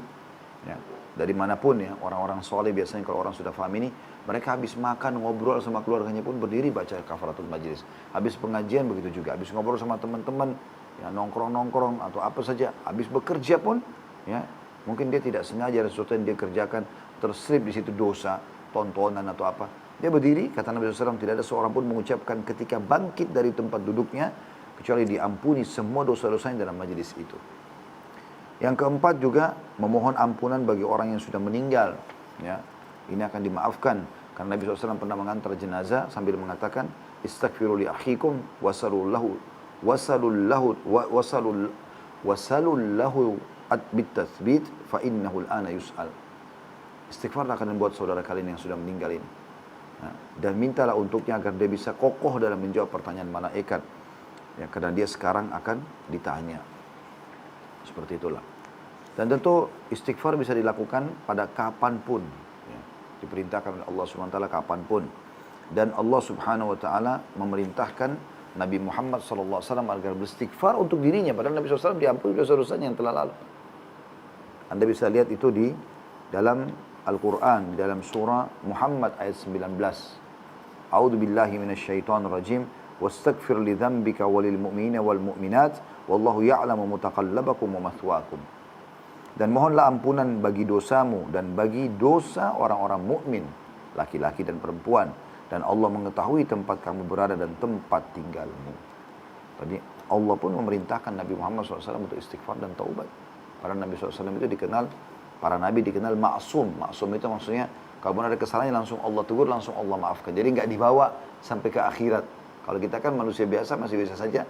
ya, dari manapun ya, orang-orang soleh biasanya kalau orang sudah paham ini, mereka habis makan, ngobrol sama keluarganya pun berdiri baca kafaratul majlis. Habis pengajian begitu juga, habis ngobrol sama teman-teman, ya nongkrong-nongkrong atau apa saja, habis bekerja pun, ya mungkin dia tidak sengaja ada sesuatu yang dia kerjakan, terselip di situ dosa, tontonan atau apa. Dia berdiri, kata Nabi SAW, tidak ada seorang pun mengucapkan ketika bangkit dari tempat duduknya, kecuali diampuni semua dosa-dosanya dalam majlis itu. Yang keempat juga memohon ampunan bagi orang yang sudah meninggal. Ya, ini akan dimaafkan karena Nabi SAW pernah mengantar jenazah sambil mengatakan istaghfiru li akhikum wasalullahu bit-tathbit fa innahu al-ana yus'al. Istighfar akan membuat saudara kalian yang sudah meninggal ini. Nah, dan mintalah untuknya agar dia bisa kokoh dalam menjawab pertanyaan malaikat. Ya, karena dia sekarang akan ditanya. Seperti itulah. Dan tentu istighfar bisa dilakukan pada kapanpun. Ya. Diperintahkan oleh Allah Subhanahu wa taala kapanpun. Dan Allah Subhanahu wa taala memerintahkan Nabi Muhammad SAW agar beristighfar untuk dirinya. Padahal Nabi SAW diampuni dosa-dosanya yang telah lalu. Anda bisa lihat itu di dalam Al-Quran, di dalam surah Muhammad ayat 19. A'udzu billahi minasyaitonir rajim. Wastaghfir li dzambika walil mu'minina wal mu'minat wallahu ya'lamu mutaqallabakum wa mathwaakum. Dan mohonlah ampunan bagi dosamu dan bagi dosa orang-orang mukmin, laki-laki dan perempuan, dan Allah mengetahui tempat kamu berada dan tempat tinggalmu. Tadi Allah pun memerintahkan Nabi Muhammad SAW untuk istighfar dan taubat. Para Nabi SAW itu dikenal, para Nabi dikenal ma'sum. Ma'sum itu maksudnya kalau ada kesalahan langsung Allah tegur, langsung Allah maafkan. Jadi nggak dibawa sampai ke akhirat. Kalau kita kan manusia biasa masih bisa saja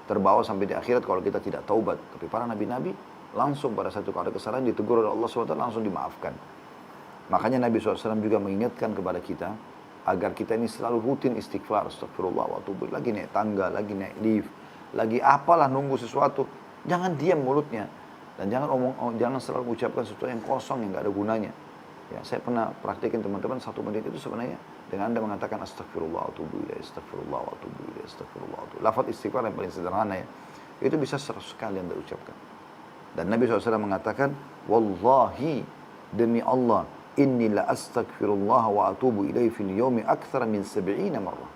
terbawa sampai di akhirat kalau kita tidak taubat. Tapi para Nabi-Nabi langsung pada satu kalau ada kesalahan ditegur oleh Allah SWT langsung dimaafkan. Makanya Nabi SAW juga mengingatkan kepada kita agar kita ini selalu rutin istighfar, astagfirullah wa atubu, lagi naik tangga, lagi naik lift, lagi apalah nunggu sesuatu, jangan diam mulutnya dan jangan selalu mengucapkan sesuatu yang kosong yang nggak ada gunanya. Ya, saya pernah praktikin teman-teman 1 menit itu sebenarnya dengan Anda mengatakan astagfirullah wa atubu ilaih, astagfirullah wa atubu ilaih, astagfirullah wa atubu. Lafaz istighfar yang paling sederhana ya. Itu bisa 100 kali Anda ucapkan. Dan Nabi SAW mengatakan, wallahi demi Allah, inni la astaghfirullah wa atubu ilaihi fil yawmi akthara min 70 marrah.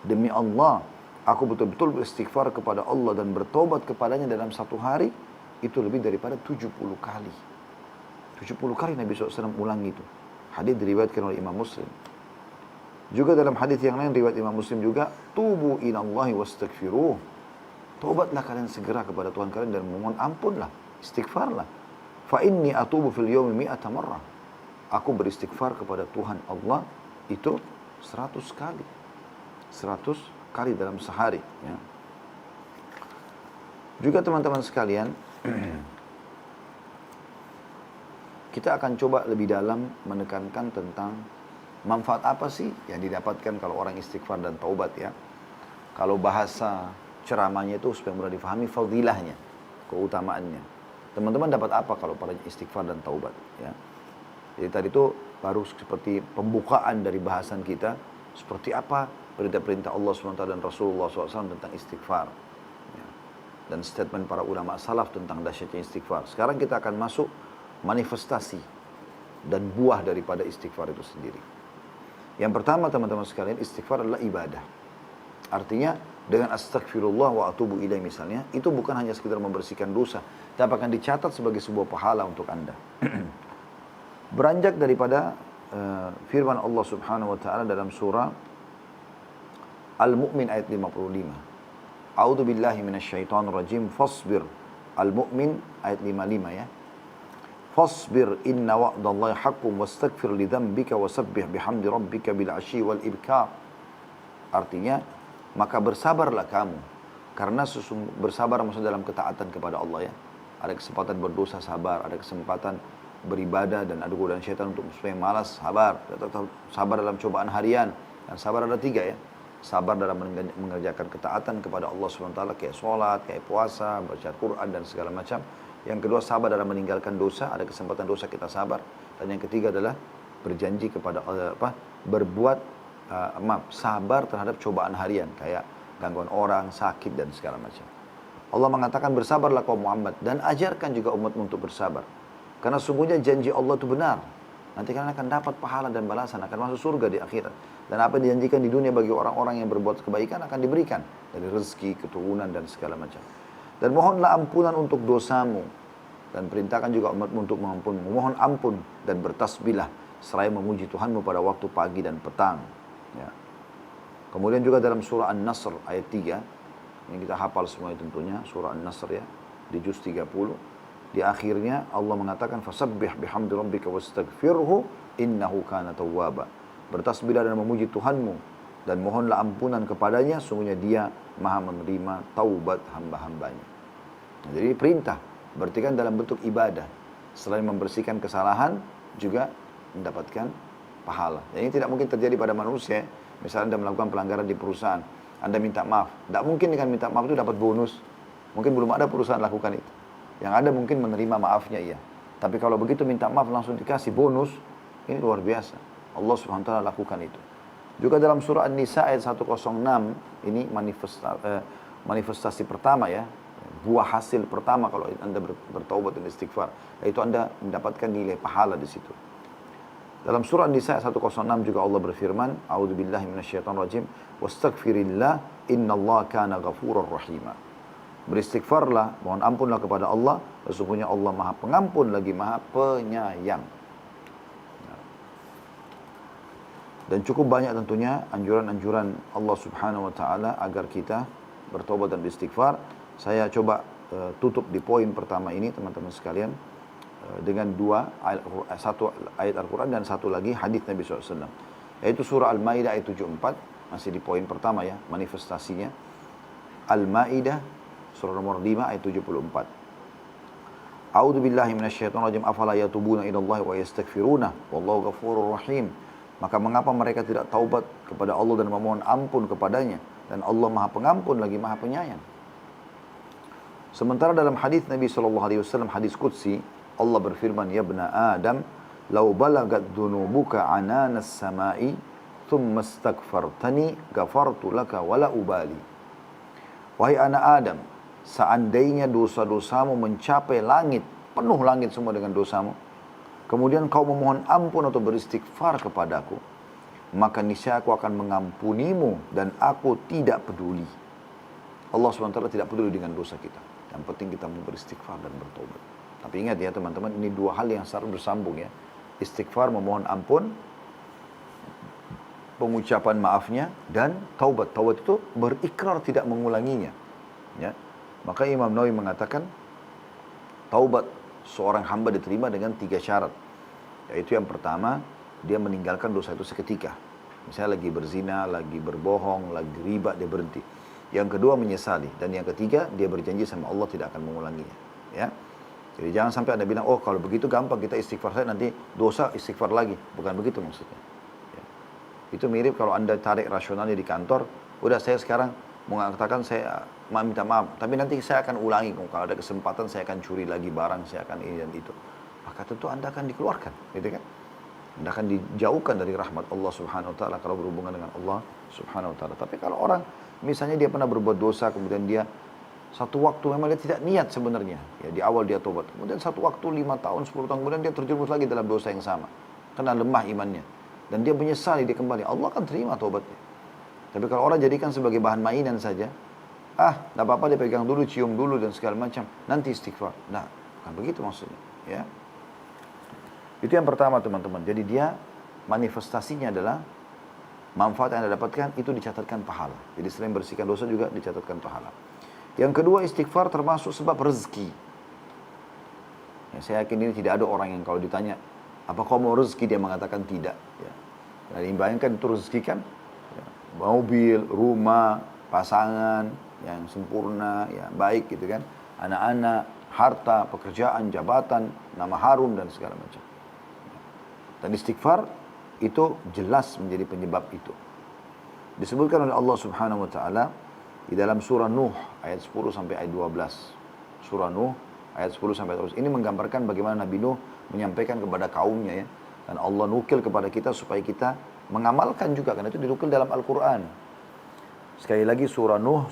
Demi Allah, aku betul-betul beristighfar kepada Allah dan bertobat kepadanya dalam satu hari, itu lebih daripada 70 kali. 70 kali Nabi SAW ulang itu. Hadis diriwayatkan oleh Imam Muslim. Juga dalam hadis yang lain riwayat Imam Muslim juga, tubu ilallahi wastaghfiruh. Taubatlah kalian segera kepada Tuhan kalian dan memohon ampunlah, istighfarlah. Fa inni atubu fil yawmi mi'ata marrah. Aku beristighfar kepada Tuhan Allah itu 100 kali. 100 kali dalam sehari. Ya. Juga teman-teman sekalian, kita akan coba lebih dalam menekankan tentang manfaat apa sih yang didapatkan kalau orang istighfar dan taubat ya. Kalau bahasa ceramahnya itu supaya mudah difahami fadilahnya, keutamaannya. Teman-teman dapat apa kalau pada istighfar dan taubat ya. Jadi tadi itu baru seperti pembukaan dari bahasan kita, seperti apa perintah-perintah Allah SWT dan Rasulullah SAW tentang istighfar. Ya. Dan statement para ulama salaf tentang dahsyatnya istighfar. Sekarang kita akan masuk manifestasi dan buah daripada istighfar itu sendiri. Yang pertama teman-teman sekalian, istighfar adalah ibadah. Artinya dengan astagfirullah wa atubu ilaih misalnya, itu bukan hanya sekedar membersihkan dosa, tapi akan dicatat sebagai sebuah pahala untuk Anda. Beranjak daripada firman Allah Subhanahu wa taala dalam surah Al-Mu'min ayat 55. A'udzu billahi minasyaitonir rajim. Fasbir. Al-Mu'min ayat 55 ya. Fasbir inna wa'dallahi haqqun wastaghfir li dzambika wasabbih bihamdi rabbika bil 'ashyi wal ibkar. Artinya, maka bersabarlah kamu. Karena bersabar maksudnya dalam ketaatan kepada Allah ya. Ada kesempatan berdosa, sabar. Ada kesempatan beribadah dan ada godaan syaitan untuk supaya malas, sabar. Sabar dalam cobaan harian. Dan sabar ada 3 ya. Sabar dalam mengerjakan ketaatan kepada Allah SWT, kayak sholat, kayak puasa, baca Quran dan segala macam. Yang kedua, sabar dalam meninggalkan dosa. Ada kesempatan dosa kita sabar. Dan yang ketiga adalah berjanji kepada sabar terhadap cobaan harian kayak gangguan orang, sakit dan segala macam. Allah mengatakan bersabarlah kaum Muhammad dan ajarkan juga umatmu untuk bersabar. Karena sungguhnya janji Allah itu benar. Nanti kalian akan dapat pahala dan balasan, akan masuk surga di akhirat. Dan apa yang dijanjikan di dunia bagi orang-orang yang berbuat kebaikan akan diberikan dari rezeki, keturunan dan segala macam. Dan mohonlah ampunan untuk dosamu dan perintahkan juga umatmu untuk mengampunmu. Mohon ampun dan bertasbihlah seraya memuji Tuhanmu pada waktu pagi dan petang. Ya. Kemudian juga dalam surah An-Nasr ayat 3, yang kita hafal semua tentunya, surah An-Nasr ya, di juz 30. Di akhirnya Allah mengatakan fasabbih bihamdi rabbika wastaghfirhu innahu kana tawwaba. Bertasbihlah dan memuji Tuhanmu dan mohonlah ampunan kepadanya, sungguhnya Dia Maha menerima taubat hamba-hambanya. Nah, jadi perintah, berarti kan dalam bentuk ibadah. Selain membersihkan kesalahan juga mendapatkan pahala. Dan ini tidak mungkin terjadi pada manusia. Misalnya Anda melakukan pelanggaran di perusahaan, Anda minta maaf. Tidak mungkin dengan minta maaf itu dapat bonus. Mungkin belum ada perusahaan lakukan itu. Yang ada mungkin menerima maafnya iya. Tapi kalau begitu minta maaf langsung dikasih bonus, Ini luar biasa. Allah Subhanahu wa taala lakukan itu. Juga dalam surah An-Nisa ayat 106, ini manifestasi pertama ya, buah hasil pertama kalau Anda bertaubat dan istighfar, yaitu Anda mendapatkan nilai pahala di situ. Dalam surah An-Nisa 106 juga Allah berfirman, A'udzubillahi minasyaitonirrajim, wastaghfirillah innallaha kana ghafurar rahima. Beristighfarlah, mohon ampunlah kepada Allah, sesungguhnya Allah Maha Pengampun lagi Maha Penyayang. Dan cukup banyak tentunya anjuran-anjuran Allah Subhanahu wa taala agar kita bertobat dan beristighfar. Saya coba tutup di poin pertama ini teman-teman sekalian dengan satu ayat Al-Quran dan satu lagi hadis Nabi SAW. Yaitu surah Al-Maidah ayat 74, masih di poin pertama ya, manifestasinya. Al-Maidah surah nomor 5 ayat 74. A'udzu billahi minasyaitonir rajim, afala yatubuna ilallahi wa yastaghfiruna wallahu ghafurur rahim. Maka mengapa mereka tidak taubat kepada Allah dan memohon ampun kepadanya, dan Allah Maha Pengampun lagi Maha Penyayang. Sementara dalam hadis Nabi SAW, hadis qudsi, Allah berfirman, ya bna Adam, lau balagat dhunubuka ananas samai, thumma astaghfartani, ghafartu laka wala ubali. Wahai anak Adam, seandainya dosa-dosamu mencapai langit, penuh langit semua dengan dosamu, kemudian kau memohon ampun atau beristighfar kepadaku, maka niscaya aku akan mengampunimu dan aku tidak peduli. Allah SWT tidak peduli dengan dosa kita. Yang penting kita mau beristighfar dan bertobat. Tapi ingat ya teman-teman, ini dua hal yang selalu bersambung ya. Istighfar, memohon ampun, pengucapan maafnya, dan taubat. Taubat itu berikrar tidak mengulanginya. Ya. Maka Imam Nawawi mengatakan, taubat seorang hamba diterima dengan 3 syarat. Yaitu yang pertama, dia meninggalkan dosa itu seketika. Misalnya lagi berzina, lagi berbohong, lagi riba, dia berhenti. Yang kedua, menyesali. Dan yang ketiga, dia berjanji sama Allah tidak akan mengulanginya. Ya. Jadi jangan sampai Anda bilang, oh kalau begitu gampang kita istighfar saja, nanti dosa istighfar lagi. Bukan begitu maksudnya. Ya. Itu mirip kalau Anda tarik rasionalnya di kantor, udah saya sekarang mengatakan saya minta maaf, tapi nanti saya akan ulangi, kalau ada kesempatan saya akan curi lagi barang, saya akan ini dan itu. Maka tentu Anda akan dikeluarkan, gitu kan? Anda akan dijauhkan dari rahmat Allah Subhanahu wa taala kalau berhubungan dengan Allah Subhanahu wa taala. Tapi kalau orang misalnya dia pernah berbuat dosa, kemudian dia satu waktu memang dia tidak niat sebenarnya, ya di awal dia tobat, kemudian satu waktu 5 tahun, 10 tahun kemudian dia terjerumus lagi dalam dosa yang sama, karena lemah imannya, dan dia menyesali, dia kembali, Allah akan terima tobatnya. Tapi kalau orang jadikan sebagai bahan mainan saja, tidak apa-apa dia pegang dulu, cium dulu dan segala macam, nanti istighfar. Nah, bukan begitu maksudnya. Ya. Itu yang pertama teman-teman. Jadi dia manifestasinya adalah manfaat yang Anda dapatkan itu dicatatkan pahala. Jadi selain bersihkan dosa juga dicatatkan pahala. Yang kedua, istighfar termasuk sebab rezeki. Ya, saya yakin ini tidak ada orang yang kalau ditanya, apa kau mau rezeki, dia mengatakan tidak. Ya. Dan bayangkan itu rezeki kan, ya, mobil, rumah, pasangan yang sempurna, ya baik gitu kan, anak-anak, harta, pekerjaan, jabatan, nama harum dan segala macam. Dan istighfar itu jelas menjadi penyebab itu. Disebutkan oleh Allah Subhanahu wa taala di dalam surah Nuh ayat 10 sampai ayat 12. Surah Nuh ayat 10 sampai 12. Ini menggambarkan bagaimana Nabi Nuh menyampaikan kepada kaumnya ya. Dan Allah nukil kepada kita supaya kita mengamalkan juga, karena itu dinukil dalam Al-Qur'an. Sekali lagi surah Nuh,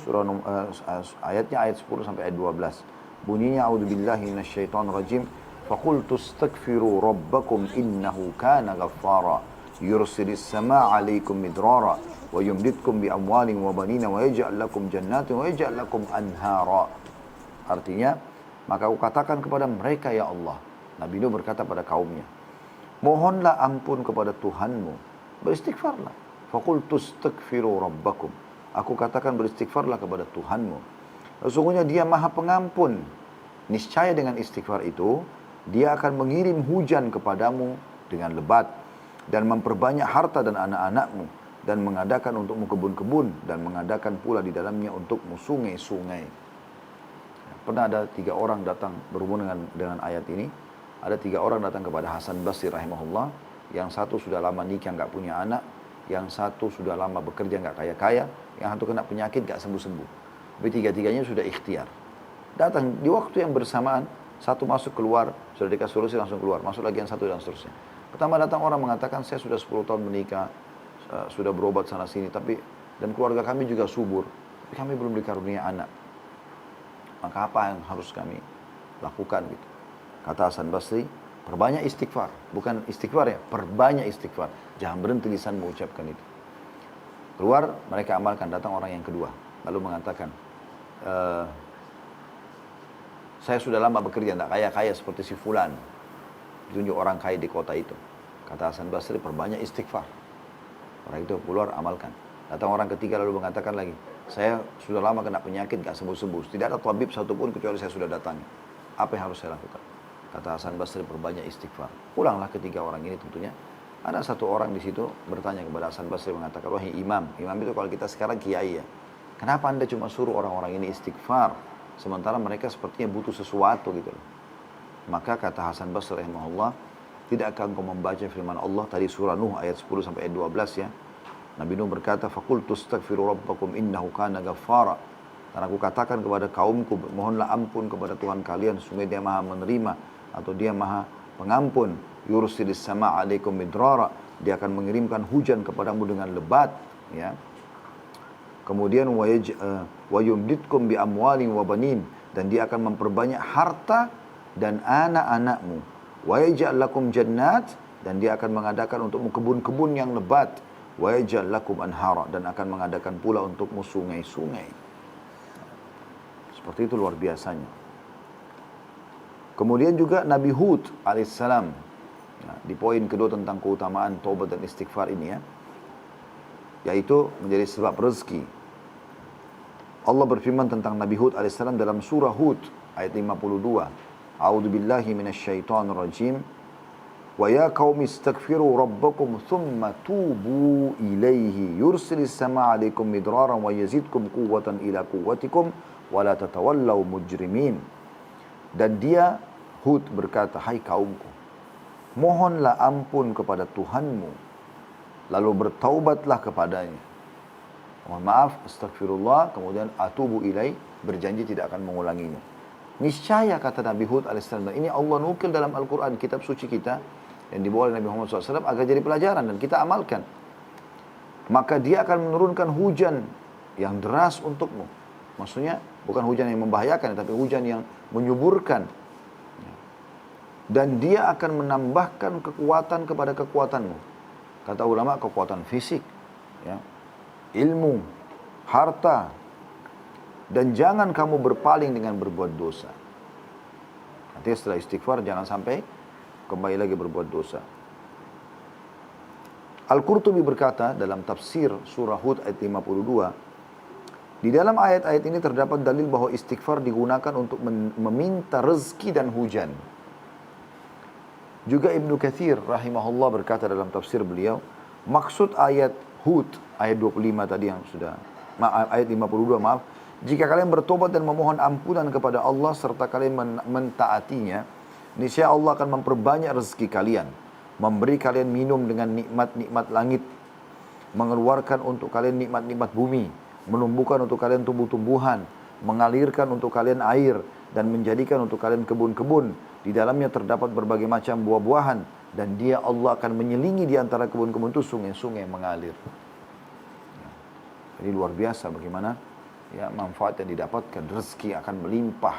ayatnya ayat 10 sampai ayat 12. Bunyinya a'udzubillahi minasyaitonirrajim. Faqultu astaghfiru rabbakum innahu kana ghaffara yursilis samaa'a 'alaikum midrara wa yumditkum bi amwalin wa banina wa yaj'al lakum jannatin wa yaj'al lakum anhara. Artinya, maka aku katakan kepada mereka, ya Allah. Nabi Nuh berkata pada kaumnya, mohonlah ampun kepada Tuhanmu, beristighfarlah. Faqultu astaghfiru rabbakum. Aku katakan beristighfarlah kepada Tuhanmu. Sesungguhnya Dia Maha Pengampun. Niscaya dengan istighfar itu, Dia akan mengirim hujan kepadamu dengan lebat dan memperbanyak harta dan anak-anakmu dan mengadakan untukmu kebun-kebun dan mengadakan pula di dalamnya untukmu sungai-sungai. Pernah ada 3 orang datang berhubungan dengan ayat ini. Ada 3 orang datang kepada Hasan Basri rahimahullah. Yang satu sudah lama nikah nggak punya anak, yang satu sudah lama bekerja nggak kaya-kaya, yang satu kena penyakit nggak sembuh-sembuh. Tapi 3-tiganya sudah ikhtiar. Datang di waktu yang bersamaan, satu masuk keluar, sudah dikasih solusi langsung keluar, masuk lagi yang satu dan seterusnya. Pertama datang orang mengatakan, saya sudah 10 tahun menikah, sudah berobat sana sini, dan keluarga kami juga subur, tapi kami belum dikarunia anak. Maka apa yang harus kami lakukan gitu? Kata Hasan Basri, perbanyak istighfar. Bukan istighfar ya, perbanyak istighfar. Jangan berhenti lisan mengucapkan itu. Keluar, mereka amalkan, datang orang yang kedua. Lalu mengatakan, saya sudah lama bekerja, tidak kaya-kaya seperti si fulan. Ditunjuk orang kaya di kota itu. Kata Hasan Basri, perbanyak istighfar. Orang itu keluar, amalkan. Datang orang ketiga lalu mengatakan lagi, saya sudah lama kena penyakit, gak sembuh-sembuh. Tidak ada tabib satupun kecuali saya sudah datangi. Apa yang harus saya lakukan? Kata Hasan Basri, perbanyak istighfar. Pulanglah ketiga orang ini tentunya. Ada satu orang di situ bertanya kepada Hasan Basri mengatakan, wahai imam. Imam itu kalau kita sekarang kiai ya. Kenapa anda cuma suruh orang-orang ini istighfar? Sementara mereka sepertinya butuh sesuatu gitu loh. Maka kata Hasan Basri rahimahullah, tidak akan kau membaca firman Allah tadi surah Nuh ayat 10 sampai ayat 12 ya. Nabi Nuh berkata, faqultu astaghfiru rabbakum innahu kana ghaffara. Dan aku katakan kepada kaumku, mohonlah ampun kepada Tuhan kalian, sungguh dia maha menerima atau dia maha pengampun. Yursilis sama alaikum midrara, dia akan mengirimkan hujan kepadamu dengan lebat ya. Kemudian wa yumditkum bi amwalin wa banin, dan dia akan memperbanyak harta dan anak-anakmu. Wa yaj'al lakum jannat, dan dia akan mengadakan untukmu kebun-kebun yang lebat. Wa yaj'al lakum anhara, dan akan mengadakan pula untukmu sungai-sungai. Seperti itu luar biasanya. Kemudian juga Nabi Hud alaihissalam, nah, di poin kedua tentang keutamaan taubat dan istighfar ini ya, yaitu menjadi sebab rezeki. Allah berfirman tentang Nabi Hud alaihissalam dalam surah Hud ayat 52. A'udzu billahi minasyaitonir rajim. Wa ya qaumi istaghfiru rabbakum thumma tubu ilaihi yursilis samaa 'alaikum midraran wa yazidkum quwwatan ila quwwatikum wa la tatawallaw mujrimin. Dan dia Hud berkata, hai kaumku, mohonlah ampun kepada Tuhanmu, lalu bertaubatlah kepadanya. Mohon maaf, astagfirullah, kemudian atubu ilai, berjanji tidak akan mengulanginya. Niscaya kata Nabi Hud alaihissalam, ini Allah nukil dalam Al-Quran, kitab suci kita, yang dibawa oleh Nabi Muhammad SAW agar jadi pelajaran dan kita amalkan. Maka dia akan menurunkan hujan yang deras untukmu. Maksudnya bukan hujan yang membahayakan, tapi hujan yang menyuburkan. Dan dia akan menambahkan kekuatan kepada kekuatanmu. Kata ulama, kekuatan fisik, ya, ilmu, harta. Dan jangan kamu berpaling dengan berbuat dosa. Artinya setelah istighfar jangan sampai kembali lagi berbuat dosa. Al-Qurtubi berkata dalam tafsir surah Hud ayat 52, di dalam ayat-ayat ini terdapat dalil bahwa istighfar digunakan untuk meminta rezeki dan hujan. Juga Ibnu Katsir rahimahullah berkata dalam tafsir beliau, maksud ayat Hud ayat 25 tadi yang sudah, ayat 52 maaf, jika kalian bertobat dan memohon ampunan kepada Allah serta kalian mentaatinya, niscaya Allah akan memperbanyak rezeki kalian, memberi kalian minum dengan nikmat-nikmat langit, mengeluarkan untuk kalian nikmat-nikmat bumi, menumbuhkan untuk kalian tumbuh-tumbuhan, mengalirkan untuk kalian air, dan menjadikan untuk kalian kebun-kebun. Di dalamnya terdapat berbagai macam buah-buahan, dan dia Allah akan menyelingi di antara kebun-kebun itu sungai-sungai mengalir. Jadi luar biasa bagaimana ya manfaat yang didapatkan, rezeki akan melimpah.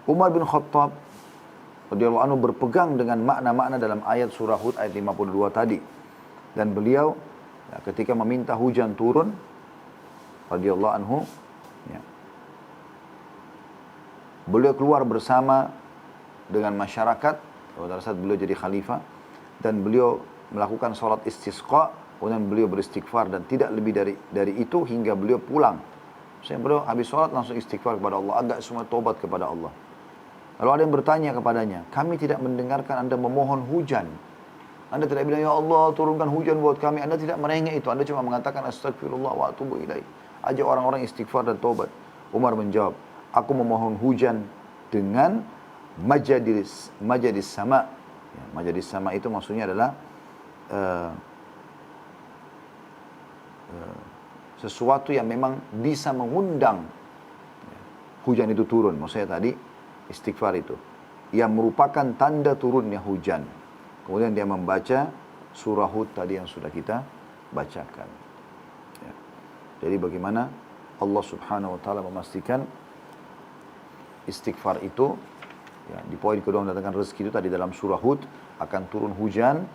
Umar bin Khattab radhiyallahu anhu berpegang dengan makna-makna dalam ayat surah Hud ayat 52 tadi. Dan beliau ya, ketika meminta hujan turun radhiyallahu anhu ya, beliau keluar bersama dengan masyarakat pada saat beliau jadi khalifah, dan beliau melakukan sholat istisqa, kemudian beliau beristighfar, dan tidak lebih dari itu hingga beliau pulang. Beliau habis sholat langsung istighfar kepada Allah, agak semua tobat kepada Allah. Lalu ada yang bertanya kepadanya, kami tidak mendengarkan Anda memohon hujan. Anda tidak bilang, ya Allah turunkan hujan buat kami. Anda tidak merengek itu, Anda cuma mengatakan astagfirullah wa atubu ilaih. Ajak orang-orang istighfar dan tobat. Umar menjawab, aku memohon hujan dengan majadis sama. Ya, majadis sama itu maksudnya adalah sesuatu yang memang bisa mengundang hujan itu turun. Maksudnya tadi istighfar itu yang merupakan tanda turunnya hujan. Kemudian dia membaca surah Hud tadi yang sudah kita bacakan. Ya. Jadi bagaimana Allah Subhanahu wa taala memastikan istighfar itu, ya, di poin kedua mendatangkan rezeki itu tadi dalam surah Hud akan turun hujan.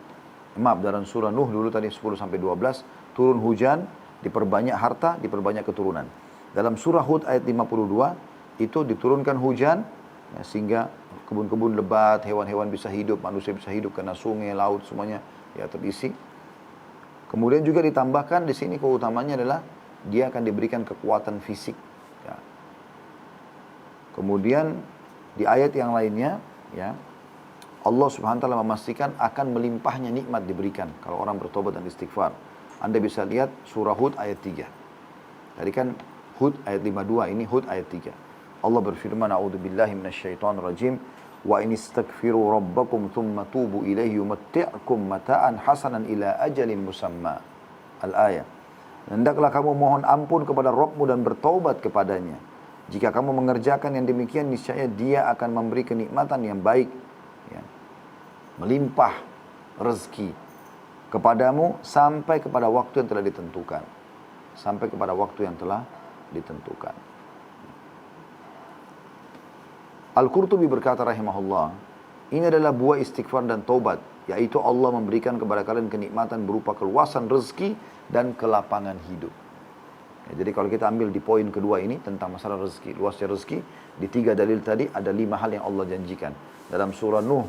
Maaf, dalam surah Nuh dulu tadi 10 sampai 12 turun hujan, diperbanyak harta, diperbanyak keturunan. Dalam surah Hud ayat 52 itu diturunkan hujan, ya, sehingga kebun-kebun lebat, hewan-hewan bisa hidup, manusia bisa hidup karena sungai, laut semuanya ya terisi. Kemudian juga ditambahkan di sini keutamanya adalah dia akan diberikan kekuatan fisik. Ya. Kemudian di ayat yang lainnya, ya, Allah Subhanahu wa taala memastikan akan melimpahnya nikmat diberikan kalau orang bertobat dan istighfar. Anda bisa lihat surah Hud ayat 3. Tadi kan Hud ayat 52, ini Hud ayat 3. Allah berfirman, "A'udzubillahi minasyaitonir rajim, wa in istaghfiru rabbakum thumma tubu ilaihi yumatti'kum mata'an hasanan ila ajalin musamma." Al-ayah. Hendaklah kamu mohon ampun kepada Rabbmu dan bertaubat kepadanya. Jika kamu mengerjakan yang demikian, niscaya Dia akan memberi kenikmatan yang baik, ya, melimpah rezeki kepadamu sampai kepada waktu yang telah ditentukan. Sampai kepada waktu yang telah ditentukan. Al-Qurtubi berkata rahimahullah, ini adalah buah istighfar dan taubat, yaitu Allah memberikan kepada kalian kenikmatan berupa keluasan rezeki dan kelapangan hidup. Ya, jadi kalau kita ambil di poin kedua ini tentang masalah rezeki, luasnya rezeki, di 3 dalil tadi ada 5 hal yang Allah janjikan. Dalam surah Nuh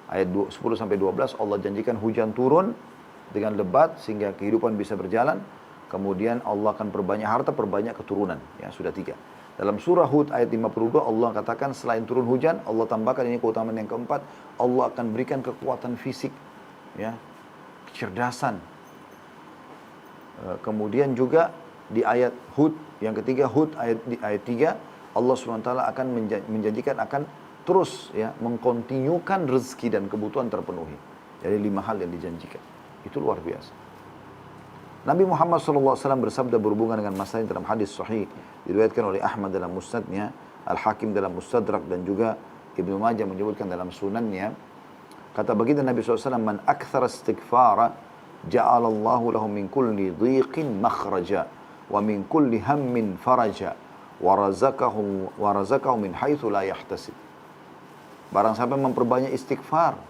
ayat 10 sampai 12 Allah janjikan hujan turun dengan lebat sehingga kehidupan bisa berjalan. Kemudian Allah akan perbanyak harta, perbanyak keturunan. Ya, sudah 3. Dalam surah Hud ayat 52 Allah katakan selain turun hujan, Allah tambahkan ini keutamaan yang keempat, Allah akan berikan kekuatan fisik, ya, kecerdasan. Kemudian juga di ayat Hud yang ketiga, Hud ayat 3, Allah SWT akan menjanjikan akan terus, ya, mengkontinyukan rezeki dan kebutuhan terpenuhi. Jadi 5 hal yang dijanjikan. Itu luar biasa. Nabi Muhammad SAW bersabda berhubungan dengan masalah ini dalam hadis sahih diriwayatkan oleh Ahmad dalam musnadnya, Al-Hakim dalam Mustadrak, dan juga Ibnu Majah menyebutkan dalam sunannya. Kata baginda Nabi SAW, "Man akthara istighfara ja'alallahu lahu min kulli dhiqin makhraja wa min kulli hammin faraja wa razaqahu min haitsu la yahtasib." Barang siapa memperbanyak istighfar,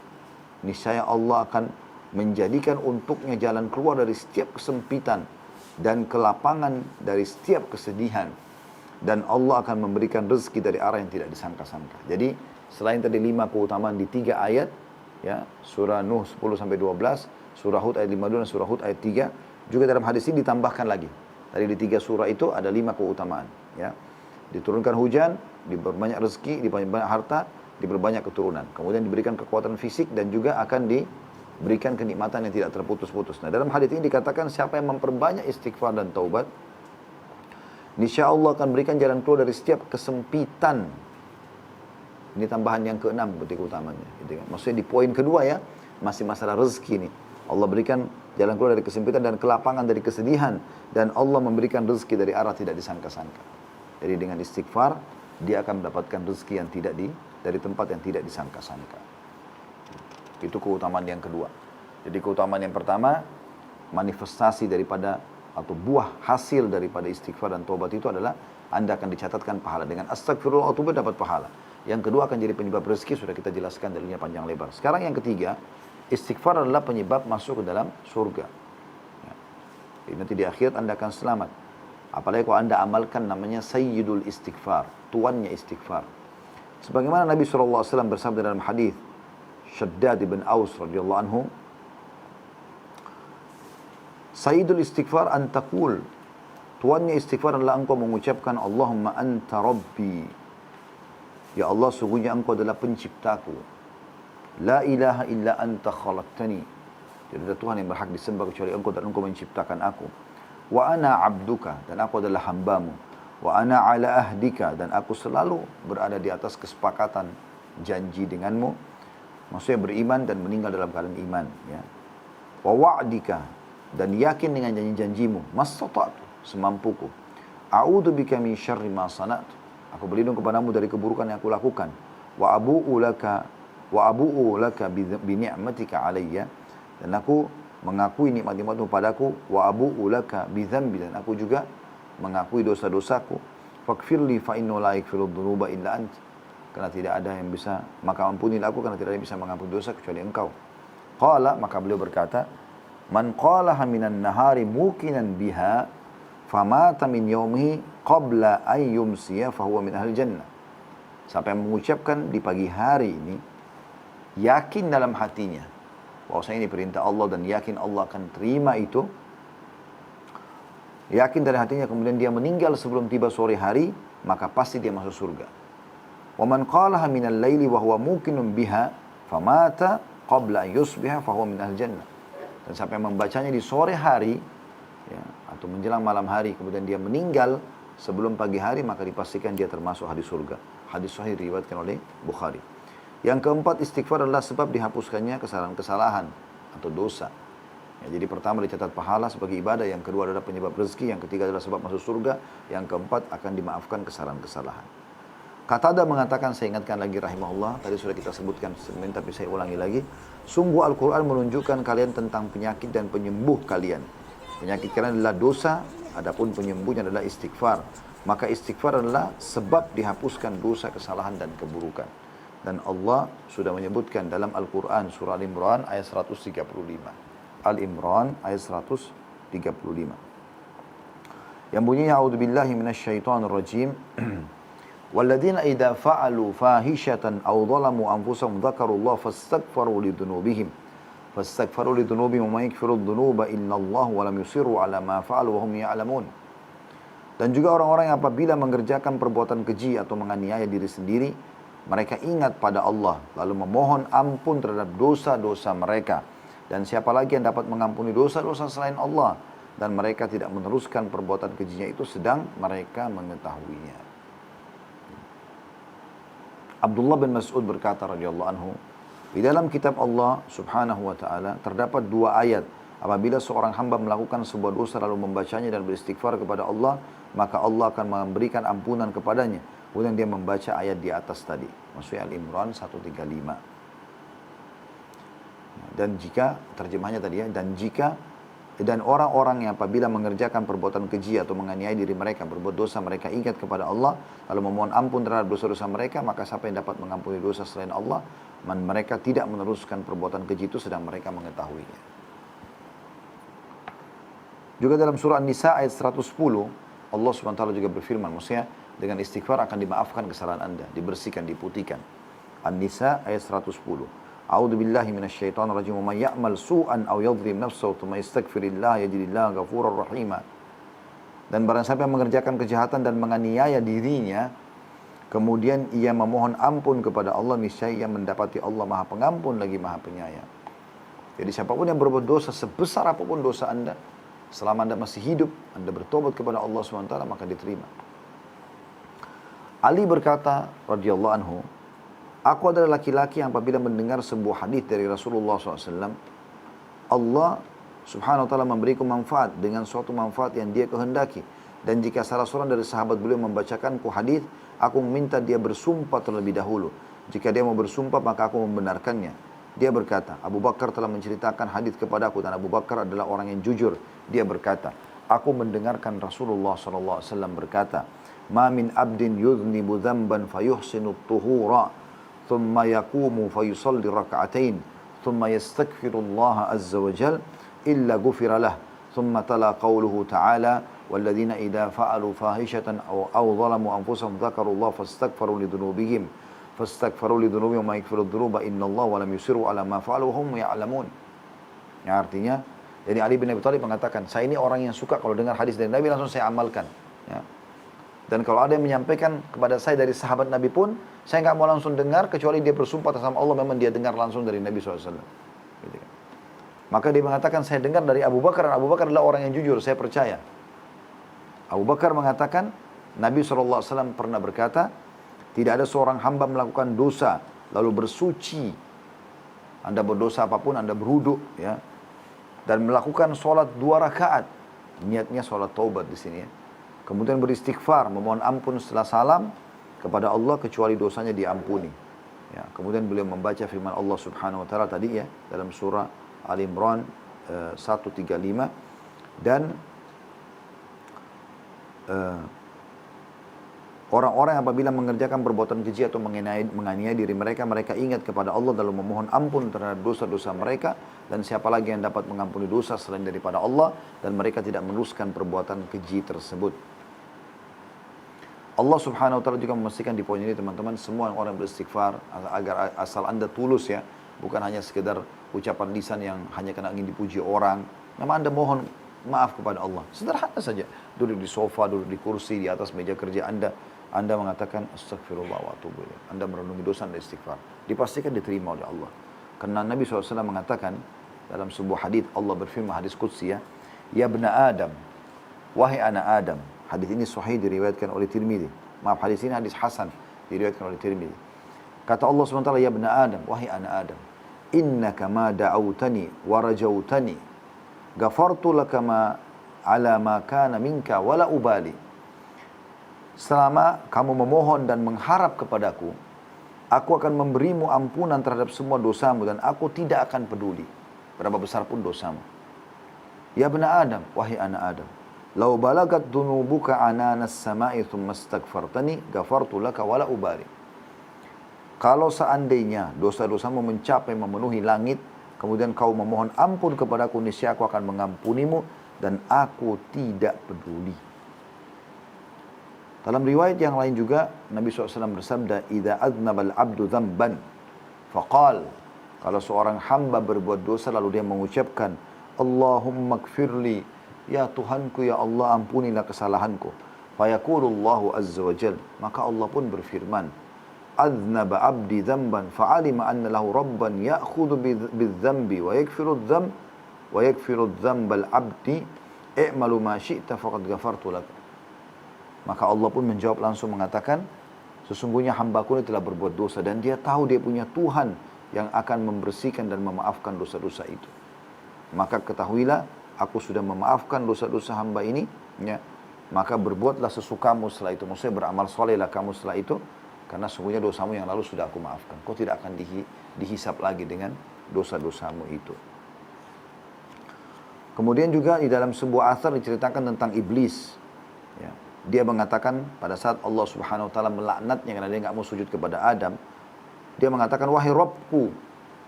niscaya Allah akan menjadikan untuknya jalan keluar dari setiap kesempitan dan kelapangan dari setiap kesedihan, dan Allah akan memberikan rezeki dari arah yang tidak disangka-sangka. Jadi selain tadi 5 keutamaan di 3 ayat, ya, surah Nuh 10 sampai 12, surah Hud ayat 52 dan surah Hud ayat 3, juga dalam hadis ini ditambahkan lagi. Tadi di 3 surah itu ada 5 keutamaan, ya. Diturunkan hujan, diperbanyak rezeki, diperbanyak harta, diperbanyak keturunan. Kemudian diberikan kekuatan fisik dan juga akan diberikan kenikmatan yang tidak terputus-putus. Nah, dalam hadis ini dikatakan siapa yang memperbanyak istighfar dan taubat, niscaya Allah akan berikan jalan keluar dari setiap kesempitan. Ini tambahan yang ke-6 berarti keutamanya. Gitu kan. Maksudnya di poin kedua, ya, masih masalah rezeki ini. Allah berikan jalan keluar dari kesempitan dan kelapangan dari kesedihan, dan Allah memberikan rezeki dari arah tidak disangka-sangka. Jadi dengan istighfar dia akan mendapatkan rezeki yang dari tempat yang tidak disangka-sangka. Itu keutamaan yang kedua. Jadi keutamaan yang pertama, manifestasi daripada atau buah hasil daripada istighfar dan taubat itu adalah Anda akan dicatatkan pahala. Dengan astagfirullah wa atubu dapat pahala. Yang kedua akan jadi penyebab rezeki, sudah kita jelaskan dalilnya panjang lebar. Sekarang yang ketiga, istighfar adalah penyebab masuk ke dalam surga. Ya. Jadi nanti di akhirat Anda akan selamat. Apalagi kalau Anda amalkan namanya sayyidul istighfar, tuannya istighfar. Sebagaimana Nabi SAW bersabda dalam hadis Shaddad ibn Aus radhiyallahu anhu, sayyidul istighfar an taqul, tuannya istighfar adalah engkau mengucapkan Allahumma anta rabbi, ya Allah sungguhnya engkau adalah penciptaku, la ilaha illa anta khalaqtani, tidak ada Tuhan yang berhak disembah kecuali engkau dan engkau menciptakan aku, wa ana abduka, dan aku adalah hambamu, wa ana ala ahdika, dan aku selalu berada di atas kesepakatan janji denganmu. Maksudnya beriman dan meninggal dalam keadaan iman, ya. Wa wa'dika, dan yakin dengan janji-janjimu, mastata'tu, semampuku. A'udzu bika min syarri ma sana'tu, aku berlindung kepadamu dari keburukan yang aku lakukan. Wa abu'u laka wa abu'u laka bi ni'matika alayya, dan aku mengakui nikmat-nikmatmu padaku, wa abu'u laka bi dzambi, dan aku juga mengakui dosa-dosaku. Faghfirli fa innahu la yaghfiru dzunuba illa ant. Karena tidak ada yang bisa, maka ampunilah aku karena tidak ada yang bisa mengampuni dosa kecuali Engkau. Qala, maka beliau berkata, man qalaha minan nahari muqinan biha famata min yaumihi qabla an yumsiya fahuwa min ahli jannah. Sampai mengucapkan di pagi hari ini, yakin dalam hatinya bahwasanya ini perintah Allah dan yakin Allah akan terima itu, yakin dari hatinya, kemudian dia meninggal sebelum tiba sore hari, maka pasti dia masuk surga. Wa man qalaha minal laili wa huwa muqinun biha famata qabla an yusbiha fahuwa min ahli jannah. Dan sampai membacanya di sore hari, ya, atau menjelang malam hari, kemudian dia meninggal sebelum pagi hari, maka dipastikan dia termasuk hadis surga. Hadis sahih diriwayatkan oleh Bukhari. Yang keempat, istighfar adalah sebab dihapuskannya kesalahan-kesalahan atau dosa. Ya, jadi pertama dicatat pahala sebagai ibadah, yang kedua adalah penyebab rezeki, yang ketiga adalah sebab masuk surga, yang keempat akan dimaafkan kesalahan-kesalahan. Qatadah mengatakan, saya ingatkan lagi rahimahullah, tadi sudah kita sebutkan sebelumnya tapi saya ulangi lagi. Sungguh Al-Quran menunjukkan kalian tentang penyakit dan penyembuh kalian. Penyakit kalian adalah dosa, adapun penyembuhnya adalah istighfar. Maka istighfar adalah sebab dihapuskan dosa, kesalahan dan keburukan. Dan Allah sudah menyebutkan dalam Al-Quran surah Al-Imran ayat 135. Al-Imran ayat 135. Yang bunyinya, a'udzubillahi minasyaitonirrajim. Walladzina idza fa'alu fahishatan aw dhalamu anfusahum dzakarullaha fastaghfaru lidzunubihim wa may yaghfiru dzunuba illallah wa lam yusirru 'ala ma fa'alu wa hum ya'lamun. Dan juga orang-orang yang apabila mengerjakan perbuatan keji atau menganiaya diri sendiri, mereka ingat pada Allah lalu memohon ampun terhadap dosa-dosa mereka. Dan siapa lagi yang dapat mengampuni dosa-dosa selain Allah, dan mereka tidak meneruskan perbuatan kejinya itu sedang mereka mengetahuinya. Abdullah bin Mas'ud berkata radhiyallahu anhu, di dalam kitab Allah subhanahu wa ta'ala terdapat dua ayat. Apabila seorang hamba melakukan sebuah dosa lalu membacanya dan beristighfar kepada Allah, maka Allah akan memberikan ampunan kepadanya. Kemudian dia membaca ayat di atas tadi, maksudnya Al-Imran 135. Dan jika, terjemahnya tadi ya, dan orang-orang yang apabila mengerjakan perbuatan keji atau menganiaya diri mereka, berbuat dosa, mereka ingat kepada Allah, lalu memohon ampun terhadap dosa-dosa mereka, maka siapa yang dapat mengampuni dosa selain Allah, mereka tidak meneruskan perbuatan keji itu sedang mereka mengetahuinya. Juga dalam surah An-Nisa ayat 110, Allah SWT juga berfirman, maksudnya dengan istighfar akan dimaafkan kesalahan anda, dibersihkan, diputihkan. An-Nisa ayat 110. A'udzu billahi minasyaitonir rajim. Wa may ya'mal su'an aw yadhlim nafsahu tsumma yastaghfirillah yajidillaha ghafurar rahima. Dan barang siapa yang mengerjakan kejahatan dan menganiaya dirinya, kemudian ia memohon ampun kepada Allah, niscaya ia mendapati Allah Maha Pengampun lagi Maha Penyayang. Jadi siapapun yang berbuat dosa, sebesar apapun dosa anda, selama anda masih hidup, anda bertobat kepada Allah SWT, maka diterima. Ali berkata radhiyallahu anhu, aku adalah laki-laki yang apabila mendengar sebuah hadis dari Rasulullah SAW, Allah subhanahu wa ta'ala memberiku manfaat dengan suatu manfaat yang dia kehendaki. Dan jika salah seorang dari sahabat beliau membacakanku hadis, aku meminta dia bersumpah terlebih dahulu. Jika dia mau bersumpah, maka aku membenarkannya. Dia berkata, Abu Bakar telah menceritakan hadis kepadaku, dan Abu Bakar adalah orang yang jujur. Dia berkata, aku mendengarkan Rasulullah SAW berkata, ma min abdin yudhnibu dzamban fayuhsinu tuhura ثم يقوم فيصلي ركعتين ثم يستغفر الله عز وجل إلا غفر له ثم تلا قوله تعالى والذين إذا فعلوا فاحشة أو ظلموا أنفسهم ذكروا الله فاستغفروا لذنوبهم وما يغفر الذنوب إلا الله ولم يصروا على ما فعلوا وهم يعلمون. Ya, artinya, jadi Ali bin Abi Thalib mengatakan, saya ini orang yang suka kalau dengar hadis dari Nabi langsung saya amalkan. Ya. Dan kalau ada yang menyampaikan kepada saya dari sahabat Nabi pun, saya nggak mau langsung dengar, kecuali dia bersumpah atas nama Allah, memang dia dengar langsung dari Nabi SAW. Gitu kan. Maka dia mengatakan, saya dengar dari Abu Bakar, dan Abu Bakar adalah orang yang jujur, saya percaya. Abu Bakar mengatakan, Nabi SAW pernah berkata, tidak ada seorang hamba melakukan dosa, lalu bersuci. Anda berdosa apapun, Anda berwudu, ya, dan melakukan sholat 2 rakaat. Niatnya sholat taubat di sini, ya. Kemudian beristighfar, memohon ampun setelah salam kepada Allah, kecuali dosanya diampuni. Ya, kemudian beliau membaca firman Allah Subhanahu wa taala tadi ya dalam surah Al Imran 135 dan orang-orang apabila mengerjakan perbuatan keji atau menganiaya diri mereka, mereka ingat kepada Allah lalu memohon ampun terhadap dosa-dosa mereka, dan siapa lagi yang dapat mengampuni dosa selain daripada Allah, dan mereka tidak meneruskan perbuatan keji tersebut. Allah Subhanahu wa taala juga memastikan di poin ini teman-teman, semua orang beristighfar agar asal Anda tulus ya, bukan hanya sekedar ucapan lisan yang hanya karena ingin dipuji orang. Memang Anda mohon maaf kepada Allah. Sederhana saja. Duduk di sofa, duduk di kursi, di atas meja kerja Anda mengatakan astagfirullah wa atubu ilaih. Anda merenungi dosa dan istighfar. Dipastikan diterima oleh Allah. Karena Nabi SAW mengatakan dalam sebuah hadis, Allah berfirman, hadis qudsi ya, ya bna Adam, wahai anak Adam. Hadis ini sahih diriwayatkan oleh Tirmidzi. Maaf, hadis ini hadis hasan diriwayatkan oleh Tirmidzi. Kata Allah SWT, ya bna Adam, wahai anak Adam, innaka ma da'autani wa rajautani ghafartu laka ma ala ma kana minka wala ubali. Selama kamu memohon dan mengharap kepadaku, aku akan memberimu ampunan terhadap semua dosamu dan aku tidak akan peduli berapa besar pun dosamu. Ya bna Adam, wahai anak Adam, lau balagat dunubuka ananas sama'i thumma astaghfartani ghafartu laka wala ubali. Kalau seandainya dosa-dosamu mencapai memenuhi langit, kemudian kau memohon ampun kepadaku, niscaya aku akan mengampunimu dan aku tidak peduli. Dalam riwayat yang lain juga Nabi SAW bersabda, "Idza aznabal abdu dzamban faqal." Kalau seorang hamba berbuat dosa lalu dia mengucapkan, "Allahumma gfirli," ya Tuhanku ya Allah ampunilah kesalahanku. Fayaqulullahu azza wa jal, maka Allah pun berfirman, "Aznaba abdi dzamban fa'alima anna lahu rabban ya'khudhu bidzambi wa yakfiru dzambal abdi i'malu ma syi'ta faqad ghafartu lak." Maka Allah pun menjawab langsung mengatakan, sesungguhnya hambaku ini telah berbuat dosa dan dia tahu dia punya Tuhan yang akan membersihkan dan memaafkan dosa-dosa itu. Maka ketahuilah, aku sudah memaafkan dosa-dosa hamba ini, ya. Maka berbuatlah sesukamu setelah itu. Maksudnya beramal solehlah kamu setelah itu, karena sungguhnya dosamu yang lalu sudah aku maafkan. Kau tidak akan dihisap lagi dengan dosa-dosamu itu. Kemudian juga di dalam sebuah athar diceritakan tentang iblis. Ya. Dia mengatakan pada saat Allah Subhanahu wa taala melaknatnya karena dia enggak mau sujud kepada Adam, dia mengatakan, "Wahai Rabbku,"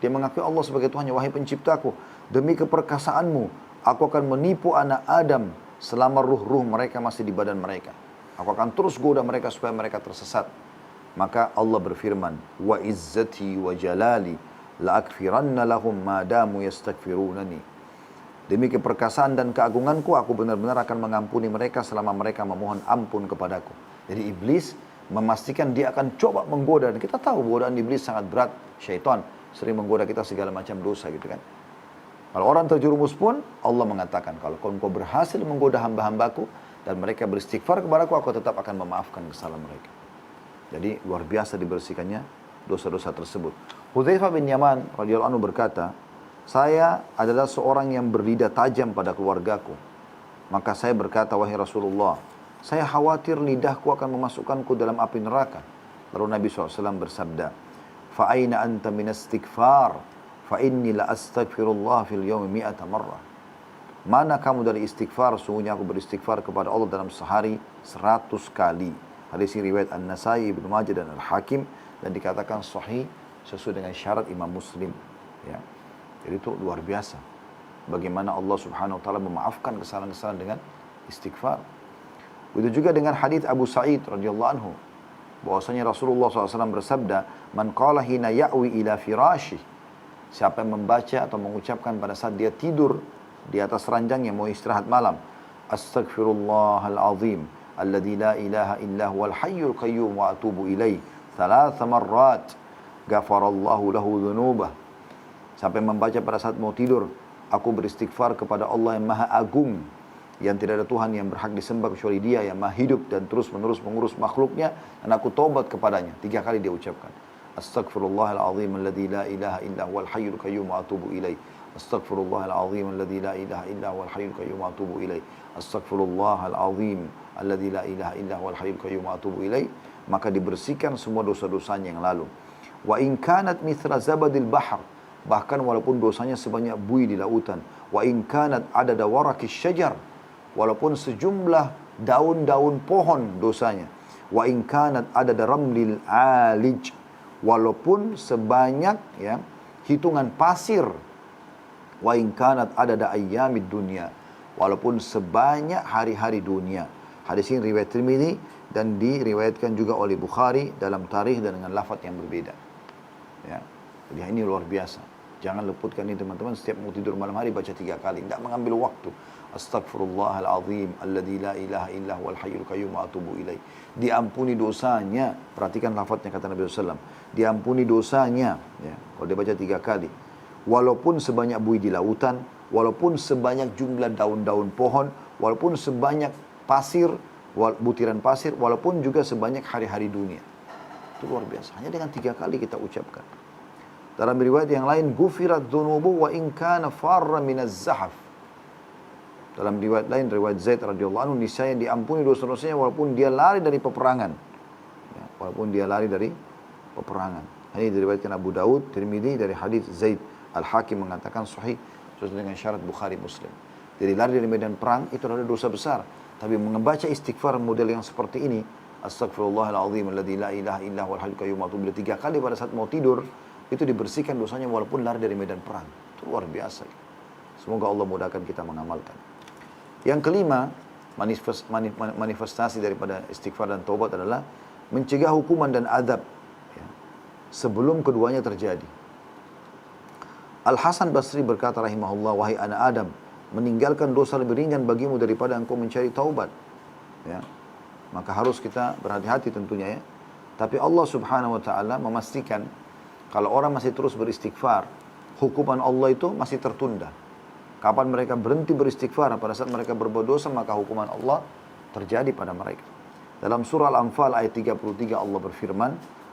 dia mengakui Allah sebagai Tuhannya, "Wahai penciptaku, demi keperkasaanmu, aku akan menipu anak Adam selama ruh-ruh mereka masih di badan mereka. Aku akan terus goda mereka supaya mereka tersesat." Maka Allah berfirman, "Wa izzati wa jalali la akfiranna lahum ma damu yastaghfirunani." Demi keperkasaan dan keagunganku, aku benar-benar akan mengampuni mereka selama mereka memohon ampun kepadaku. Jadi iblis memastikan dia akan coba menggoda. Dan kita tahu godaan iblis sangat berat. Syaitan sering menggoda kita segala macam dosa gitu kan. Kalau orang terjerumus pun, Allah mengatakan, kalau kau berhasil menggoda hamba-hambaku dan mereka beristighfar kepadaku, aku tetap akan memaafkan kesalahan mereka. Jadi luar biasa dibersihkannya dosa-dosa tersebut. Hudzaifah bin Yaman radhiyallahu anhu berkata, saya adalah seorang yang berlidah tajam pada keluargaku. Maka saya berkata, wahai Rasulullah, saya khawatir lidahku akan memasukkanku dalam api neraka. Lalu Nabi SAW bersabda, fa'aina anta min istighfar, fa'inni la astaghfirullah fil yawmi mi'ata marrah. Mana kamu dari istighfar? Sungguhnya aku beristighfar kepada Allah dalam sehari 100 kali. Hadis ini riwayat An-Nasai, Ibnu Majah dan Al-Hakim, dan dikatakan sahih sesuai dengan syarat Imam Muslim. Ya. Jadi itu luar biasa. Bagaimana Allah Subhanahu wa taala memaafkan kesalahan-kesalahan dengan istighfar. Begitu juga dengan hadis Abu Sa'id radhiyallahu anhu, bahwasanya Rasulullah SAW bersabda, "Man qala hina ya'wi ila firashih." Siapa yang membaca atau mengucapkan pada saat dia tidur di atas ranjangnya mau istirahat malam, "Astaghfirullahal azim alladzi la ilaha illa huwal hayyul qayyum wa atubu ilaih." 3 marrat, ghafarallahu lahu dzunubah. Sampai membaca pada saat mau tidur, aku beristighfar kepada Allah yang maha agung, yang tidak ada Tuhan yang berhak disembah kecuali Dia yang maha hidup dan terus-menerus mengurus makhluknya, dan aku taubat kepadanya. 3 kali dia ucapkan. Astaghfirullahal azim alladzi la ilaha illa huwal hayyul qayyum wa atubu ilaih. Astaghfirullahal azim alladzi la ilaha illa huwal hayyul qayyum wa atubu ilaih. Astaghfirullahal azim alladzi la ilaha illa huwal hayyul qayyum wa atubu ilaih. Maka dibersihkan semua dosa-dosanya yang lalu. Wa in kanat mithla zabadil bahr, bahkan walaupun dosanya sebanyak buih di lautan. Wa in kanat adada warakis syajar, walaupun sejumlah daun-daun pohon dosanya. Wa in kanat adada ramlil alij, walaupun sebanyak ya hitungan pasir. Wa in kanat adada ayyamid dunya, walaupun sebanyak hari-hari dunia. Hadis ini riwayat Tirmidzi dan diriwayatkan juga oleh Bukhari dalam tarikh dan dengan lafaz yang berbeda. Ya. Jadi ini luar biasa. Jangan leputkan ini teman-teman, setiap mau tidur malam hari baca 3 kali, tidak mengambil waktu. Astaghfirullahalazim alladzi la ilaha illa huwal hayyul qayyum wa atubu ilaih. Diampuni dosanya, perhatikan lafaznya kata Nabi SAW. Diampuni dosanya, ya, kalau dia baca 3 kali. Walaupun sebanyak buih di lautan, walaupun sebanyak jumlah daun-daun pohon, walaupun sebanyak pasir, butiran pasir, walaupun juga sebanyak hari-hari dunia. Itu luar biasa. Hanya dengan 3 kali kita ucapkan. Dalam riwayat yang lain, gufirat dzunubu wa in kana farra minaz zahaf. Dalam riwayat lain, riwayat Zaid radhiyallahu anhu, niscaya diampuni dosa-dosanya walaupun dia lari dari peperangan. Ya, walaupun dia lari dari peperangan. Ini diriwayatkan Abu Daud, Tirmidzi dari hadis Zaid. Al-Hakim mengatakan sahih sesuai dengan syarat Bukhari Muslim. Jadi lari dari medan perang itu adalah dosa besar. Tapi membaca istighfar model yang seperti ini, Astaghfirullahaladzim alladzi la ilaha illa huwal hayyul qayyum wa atubu ilaih, 3 kali pada saat mau tidur, itu dibersihkan dosanya walaupun lari dari medan perang. Itu luar biasa. Semoga Allah mudahkan kita mengamalkan. Yang kelima, manifestasi daripada istighfar dan taubat adalah mencegah hukuman dan adab ya, sebelum keduanya terjadi. Al-Hasan Basri berkata rahimahullah, wahai anak Adam, meninggalkan dosa lebih ringan bagimu daripada engkau mencari taubat. Ya. Maka harus kita berhati-hati tentunya ya. Tapi Allah subhanahu wa ta'ala memastikan kalau orang masih terus beristighfar, hukuman Allah itu masih tertunda. Kapan mereka berhenti beristighfar, pada saat mereka berbuat dosa, maka hukuman Allah terjadi pada mereka. Dalam surah Al-Anfal ayat 33 Allah berfirman,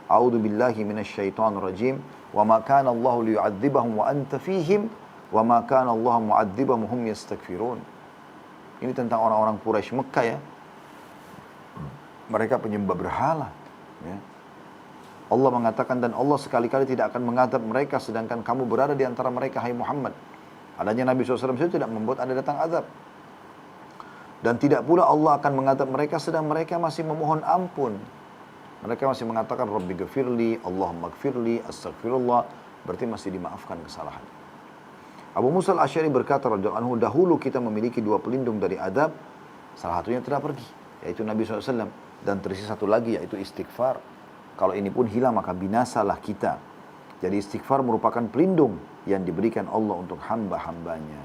A'udzu billahi minasyaitonir rajim, wa ma kana Allahu liyu'adzibahum wa anta fihim, wa ma kana Allahu mu'adzibahum hum yastaghfirun. Ini tentang orang-orang Quraisy Mekah ya. Mereka penyembah berhala. Ya. Allah mengatakan, dan Allah sekali-kali tidak akan mengadab mereka sedangkan kamu berada di antara mereka, hai Muhammad. Adanya Nabi SAW itu tidak membuat ada datang azab. Dan tidak pula Allah akan mengadab mereka sedang mereka masih memohon ampun. Mereka masih mengatakan, Rabbi gafirli, Allahumma gfirli, astagfirullah. Berarti masih dimaafkan kesalahan. Abu Musa al-Asy'ari berkata, radhiyallahu anhu, dahulu kita memiliki 2 pelindung dari adab. Salah satunya telah pergi, yaitu Nabi SAW. Dan tersisa satu lagi, yaitu istighfar. Kalau ini pun hilang, maka binasalah kita. Jadi istighfar merupakan pelindung yang diberikan Allah untuk hamba-hambanya.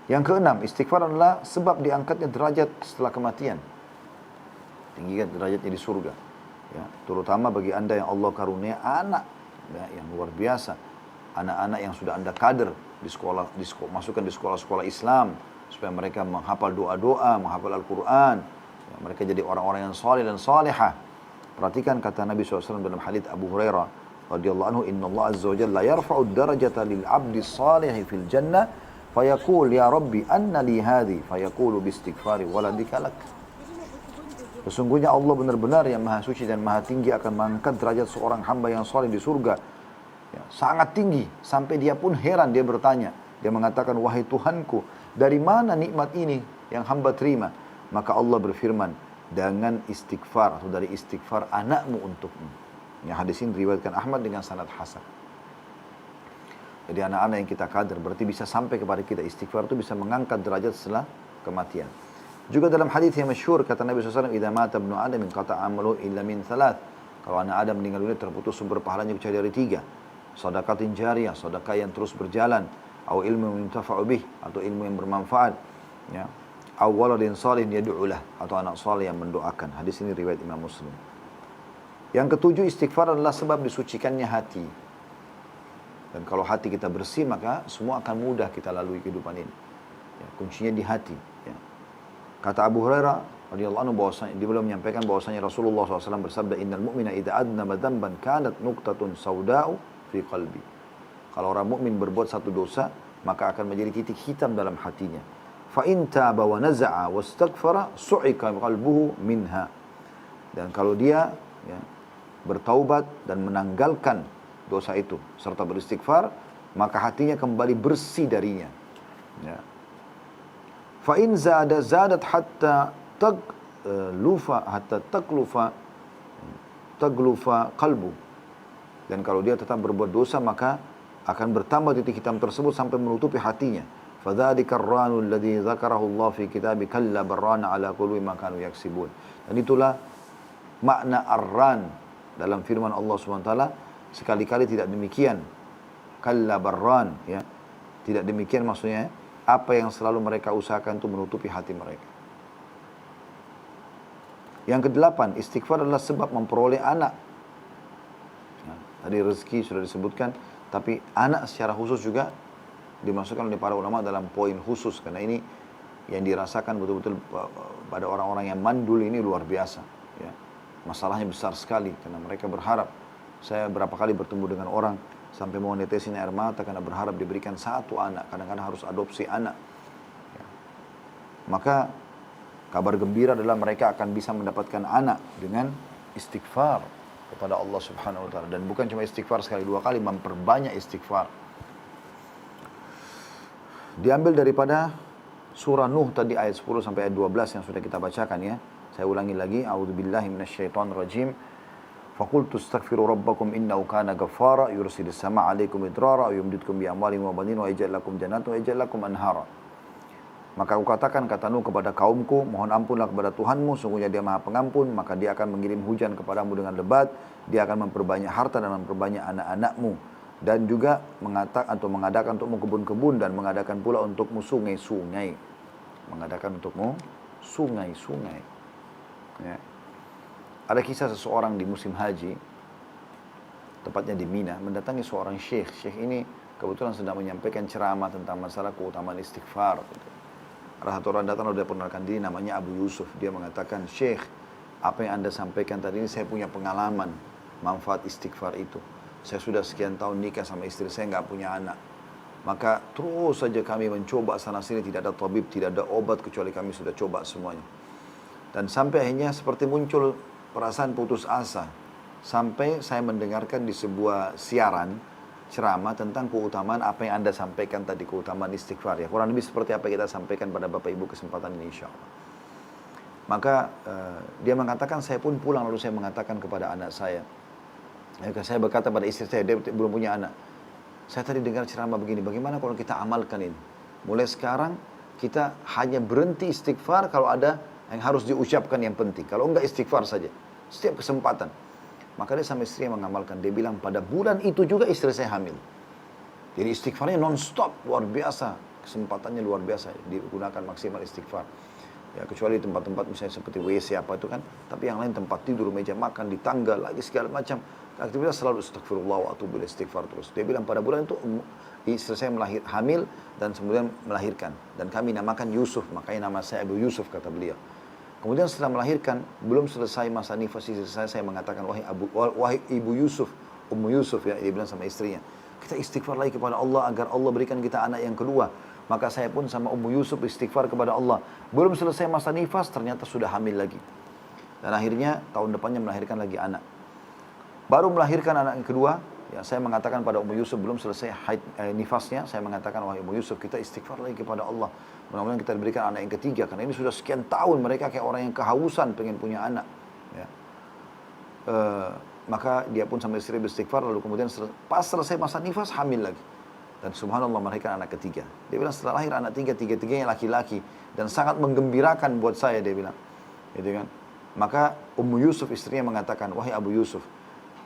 Yang keenam, istighfar adalah sebab diangkatnya derajat setelah kematian. Tinggikan derajatnya di surga. Ya, terutama bagi anda yang Allah karunia anak ya, yang luar biasa. Anak-anak yang sudah anda kader di sekolah, masukkan di sekolah-sekolah Islam. Supaya mereka menghafal doa-doa, menghafal Al-Quran. Ya, mereka jadi orang-orang yang saleh dan salihah. Perhatikan kata Nabi SAW dalam hadits Abu Hurairah radhiyallahu anhu, Inna Allah azza wa jalla yarfa'u darajata lil abdi salihi fil jannah fayaqul ya Rabbi anna li hadhi fayaqulu bistighfari waladika lak. Sesungguhnya Allah benar-benar yang maha suci dan maha tinggi akan mengangkat derajat seorang hamba yang saleh di surga. Ya, sangat tinggi. Sampai dia pun heran, dia bertanya. Dia mengatakan, wahai Tuhanku, dari mana nikmat ini yang hamba terima? Maka Allah berfirman, dengan istighfar atau dari istighfar anakmu untukmu. Ya, hadis ini diriwayatkan Ahmad dengan sanad hasan. Jadi anak-anak yang kita kader berarti bisa sampai kepada kita. Istighfar itu bisa mengangkat derajat setelah kematian. Juga dalam hadis yang masyhur kata Nabi SAW, "Idza mata ibnu Adam inqata 'amaluhu illa min thalath." Kalau anak Adam meninggal dunia terputus sumber pahalanya kecuali dari 3. Shadaqatin jariyah, sedekah yang terus berjalan, atau ilmu yang yuntafa'u bih, atau ilmu yang bermanfaat, ya. Aw waladin salihin yad'u lah, atau anak saleh yang mendoakan. Hadis ini riwayat Imam Muslim. Yang ketujuh, istighfar adalah sebab disucikannya hati. Dan kalau hati kita bersih, maka semua akan mudah kita lalui kehidupan ini. Ya, kuncinya di hati. Ya. Kata Abu Hurairah radhiyallahu anhu bahwasanya dia belum menyampaikan bahwasanya Rasulullah SAW bersabda, "Innal mu'mina idza adnaba dzamban kanat nuqtatun sauda'u fi qalbi." Kalau orang mukmin berbuat satu dosa, maka akan menjadi titik hitam dalam hatinya. Fa in taba wa naza'a wastaghfara su'ika qalbuhu minha. Dan kalau dia ya, bertaubat dan menanggalkan dosa itu serta beristighfar, maka hatinya kembali bersih darinya. Ya. Fa in zadat hatta taglufa qalbu. Dan kalau dia tetap berbuat dosa, maka akan bertambah titik hitam tersebut sampai menutupi hatinya. Fadzalika ar-ranu alladhi dzakarahu Allah fi kitabi kalla barrana ala qulubi ma kanu yaksibun. Dan itulah makna ar-ran dalam firman Allah SWT. Sekali-kali tidak demikian. Kalla barran, ya. Tidak demikian maksudnya, apa yang selalu mereka usahakan itu menutupi hati mereka. Yang kedelapan, istighfar adalah sebab memperoleh anak. Ya, tadi rezeki sudah disebutkan, tapi anak secara khusus juga dimasukkan oleh para ulama dalam poin khusus, karena ini yang dirasakan betul-betul pada orang-orang yang mandul ini luar biasa. Ya. Masalahnya besar sekali, karena mereka berharap. Saya berapa kali bertemu dengan orang sampai mau netesin air mata karena berharap diberikan satu anak, kadang-kadang harus adopsi anak. Ya. Maka kabar gembira adalah mereka akan bisa mendapatkan anak dengan istighfar kepada Allah Subhanahu wa taala, dan bukan cuma istighfar sekali dua kali, memperbanyak istighfar. Diambil daripada surah Nuh tadi ayat 10 sampai ayat 12 yang sudah kita bacakan, ya. Saya ulangi lagi, a'udzubillahi minasyaitonirrajim. Faqultu astaghfiru rabbakum innahu kana ghaffara yursilis sama 'alaikum idrara wa yumditkum bi amwalin wa banin wa yaj'al lakum jannatin wa yaj'al lakum anhara. Maka aku katakan, kata Nuh kepada kaumku, mohon ampunlah kepada Tuhanmu, sungguhnya Dia Maha Pengampun, maka Dia akan mengirim hujan kepadamu dengan lebat, Dia akan memperbanyak harta dan memperbanyak anak-anakmu, dan juga mengadakan untukmu kebun-kebun dan mengadakan pula untukmu sungai-sungai. Mengadakan untukmu sungai-sungai. Ya. Ada kisah seseorang di musim haji, tepatnya di Mina, mendatangi seorang syekh. Syekh ini kebetulan sedang menyampaikan ceramah tentang masalah keutamaan istighfar. Ada satu orang datang, lalu dia perkenalkan diri, namanya Abu Yusuf. Dia mengatakan, Syekh, apa yang Anda sampaikan tadi ini saya punya pengalaman manfaat istighfar itu. Saya sudah sekian tahun nikah sama istri saya, nggak punya anak. Maka terus saja kami mencoba sana sini, tidak ada tabib, tidak ada obat, kecuali kami sudah coba semuanya. Dan sampai akhirnya seperti muncul perasaan putus asa. Sampai saya mendengarkan di sebuah siaran ceramah tentang keutamaan apa yang Anda sampaikan tadi, keutamaan istighfar, ya. Kurang lebih seperti apa yang kita sampaikan pada Bapak Ibu kesempatan ini, insya Allah. Maka dia mengatakan, saya pun pulang, lalu saya mengatakan kepada anak saya. Saya berkata pada istri saya, dia belum punya anak. Saya tadi dengar ceramah begini, bagaimana kalau kita amalkan ini? Mulai sekarang kita hanya berhenti istighfar kalau ada yang harus diucapkan yang penting. Kalau enggak, istighfar saja, setiap kesempatan. Maka dia sama istrinya mengamalkan. Dia bilang pada bulan itu juga istri saya hamil. Jadi istighfarnya non-stop, luar biasa. Kesempatannya luar biasa. Digunakan maksimal istighfar. Ya, kecuali tempat-tempat misalnya seperti WC apa itu kan. Tapi yang lain tempat tidur, meja makan, di tangga, lagi segala macam. Aktivitas selalu astagfirullah wa atubu ilaih, istighfar terus. Dia bilang pada bulan itu istri saya hamil dan kemudian melahirkan. Dan kami namakan Yusuf, makanya nama saya Abu Yusuf, kata beliau. Kemudian setelah melahirkan, belum selesai masa nifas istri saya mengatakan, wahai Ibu Yusuf, Ummu Yusuf, ya, dia bilang sama istrinya, kita istighfar lagi kepada Allah agar Allah berikan kita anak yang kedua. Maka saya pun sama Ummu Yusuf istighfar kepada Allah. Belum selesai masa nifas, ternyata sudah hamil lagi. Dan akhirnya tahun depannya melahirkan lagi anak. Baru melahirkan anak yang kedua, ya, saya mengatakan pada Ummu Yusuf, belum selesai nifasnya, saya mengatakan, wahai Ummu Yusuf, kita istighfar lagi kepada Allah. Mudah-mudahan kita diberikan anak yang ketiga, karena ini sudah sekian tahun mereka kayak orang yang kehausan pengen punya anak. Ya. Maka dia pun sama istri beristighfar, lalu kemudian pas selesai masa nifas, hamil lagi. Dan subhanallah melahirkan anak ketiga. Dia bilang setelah lahir anak tiga-tiganya laki-laki. Dan sangat menggembirakan buat saya, dia bilang. Gitu kan. Maka Ummu Yusuf istrinya mengatakan, wahai Abu Yusuf,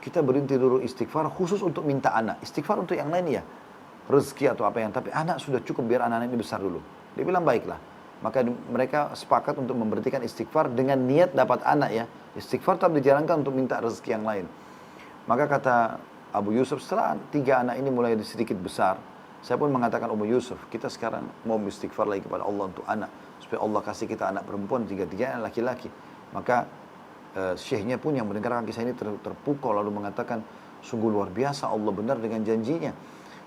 kita berhenti dulu istighfar khusus untuk minta anak. Istighfar untuk yang lain ya, rezeki atau apa yang, tapi anak sudah cukup biar anak-anak ini besar dulu. Dia bilang baiklah. Maka mereka sepakat untuk memberhentikan istighfar dengan niat dapat anak, ya. Istighfar tetap dijalankan untuk minta rezeki yang lain. Maka kata Abu Yusuf, setelah 3 anak ini mulai sedikit besar, saya pun mengatakan, Ummu Yusuf, kita sekarang mau istighfar lagi kepada Allah untuk anak, supaya Allah kasih kita anak perempuan, 3-3 laki-laki. Maka syekhnya pun yang mendengarkan kisah ini terpukau, lalu mengatakan, sungguh luar biasa Allah benar dengan janjinya.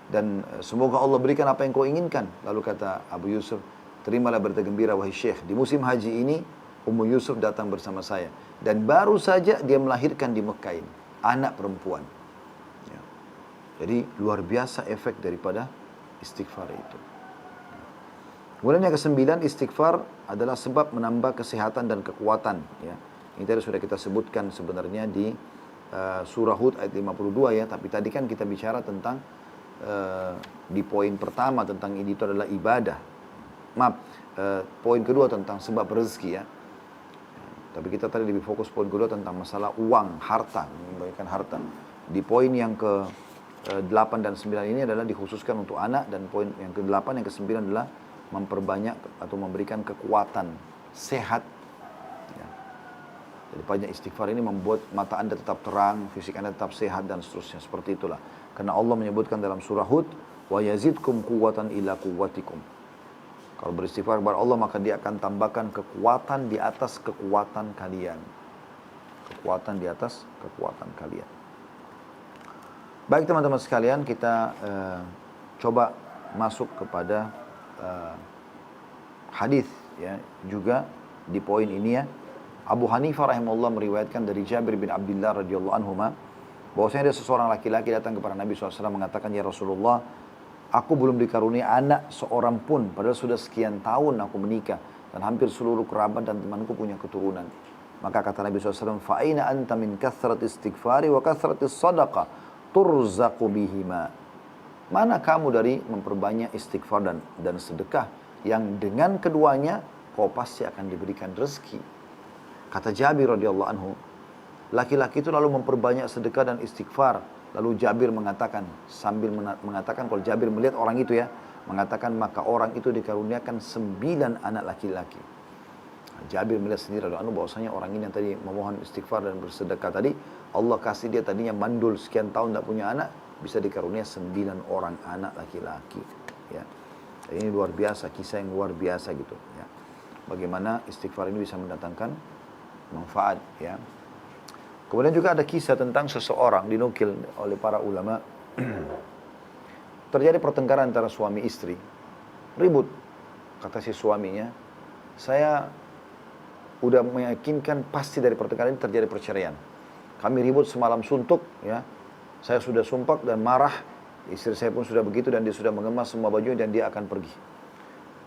Dan semoga Allah berikan apa yang kau inginkan. Lalu kata Abu Yusuf, terimalah berita gembira wahai syekh, di musim haji ini Ummu Yusuf datang bersama saya. Dan baru saja dia melahirkan di Mekah ini. anak perempuan. Ya. Jadi luar biasa efek daripada istighfar itu. Kemudian yang ke-9, istighfar adalah sebab menambah kesehatan dan kekuatan. Ya. Ini tadi sudah kita sebutkan sebenarnya di surah Hud ayat 52 ya. Tapi tadi kan kita bicara tentang di poin pertama tentang ini itu adalah ibadah. Poin kedua tentang sebab rezeki ya. Tapi kita tadi lebih fokus poin kedua tentang masalah uang, harta, membagikan harta. Di poin yang ke-8 dan 9 ini adalah dikhususkan untuk anak, dan poin yang ke-8 yang ke-9 adalah memperbanyak atau memberikan kekuatan, sehat. Ya. Jadi banyak istighfar ini membuat mata anda tetap terang, fisik anda tetap sehat dan seterusnya. Seperti itulah. Karena Allah menyebutkan dalam surah Hud, wa yazidkum quwwatan ila quwwatikum. Kalau beristighfar kepada Allah maka dia akan tambahkan kekuatan di atas kekuatan kalian. Kekuatan di atas kekuatan kalian. Baik teman-teman sekalian, kita coba masuk kepada hadis ya, juga di poin ini ya. Abu Hanifah rahimahullah meriwayatkan dari Jabir bin Abdullah radhiyallahu anhuma bahwasanya ada seorang laki-laki datang kepada Nabi SAW mengatakan, ya Rasulullah, aku belum dikaruniai anak seorang pun, padahal sudah sekian tahun aku menikah dan hampir seluruh kerabat dan temanku punya keturunan. Maka kata Nabi SAW, fa'aina anta min kathrati istighfari wa kathrati sadaqah turzaqu bihima. Mana kamu dari memperbanyak istighfar dan sedekah yang dengan keduanya kau pasti akan diberikan rezeki. Kata Jabir radhiyallahu anhu, laki-laki itu lalu memperbanyak sedekah dan istighfar. Lalu Jabir mengatakan, sambil mengatakan, kalau Jabir melihat orang itu ya, mengatakan maka orang itu dikaruniakan 9 anak laki-laki. Jabir melihat sendiri radhiyallahu anhu bahwasanya orang ini yang tadi memohon istighfar dan bersedekah tadi, Allah kasih dia tadinya mandul sekian tahun tidak punya anak, bisa dikarunia 9 orang anak laki-laki. Ya. Ini luar biasa, kisah yang luar biasa gitu. Ya. Bagaimana istighfar ini bisa mendatangkan manfaat. Ya. Kemudian juga ada kisah tentang seseorang dinukil oleh para ulama. Terjadi pertengkaran antara suami istri. Ribut. Kata si suaminya, saya udah meyakinkan pasti dari pertengkaran ini terjadi perceraian. Kami ribut semalam suntuk ya. Saya sudah sumpah dan marah, istri saya pun sudah begitu dan dia sudah mengemas semua bajunya dan dia akan pergi.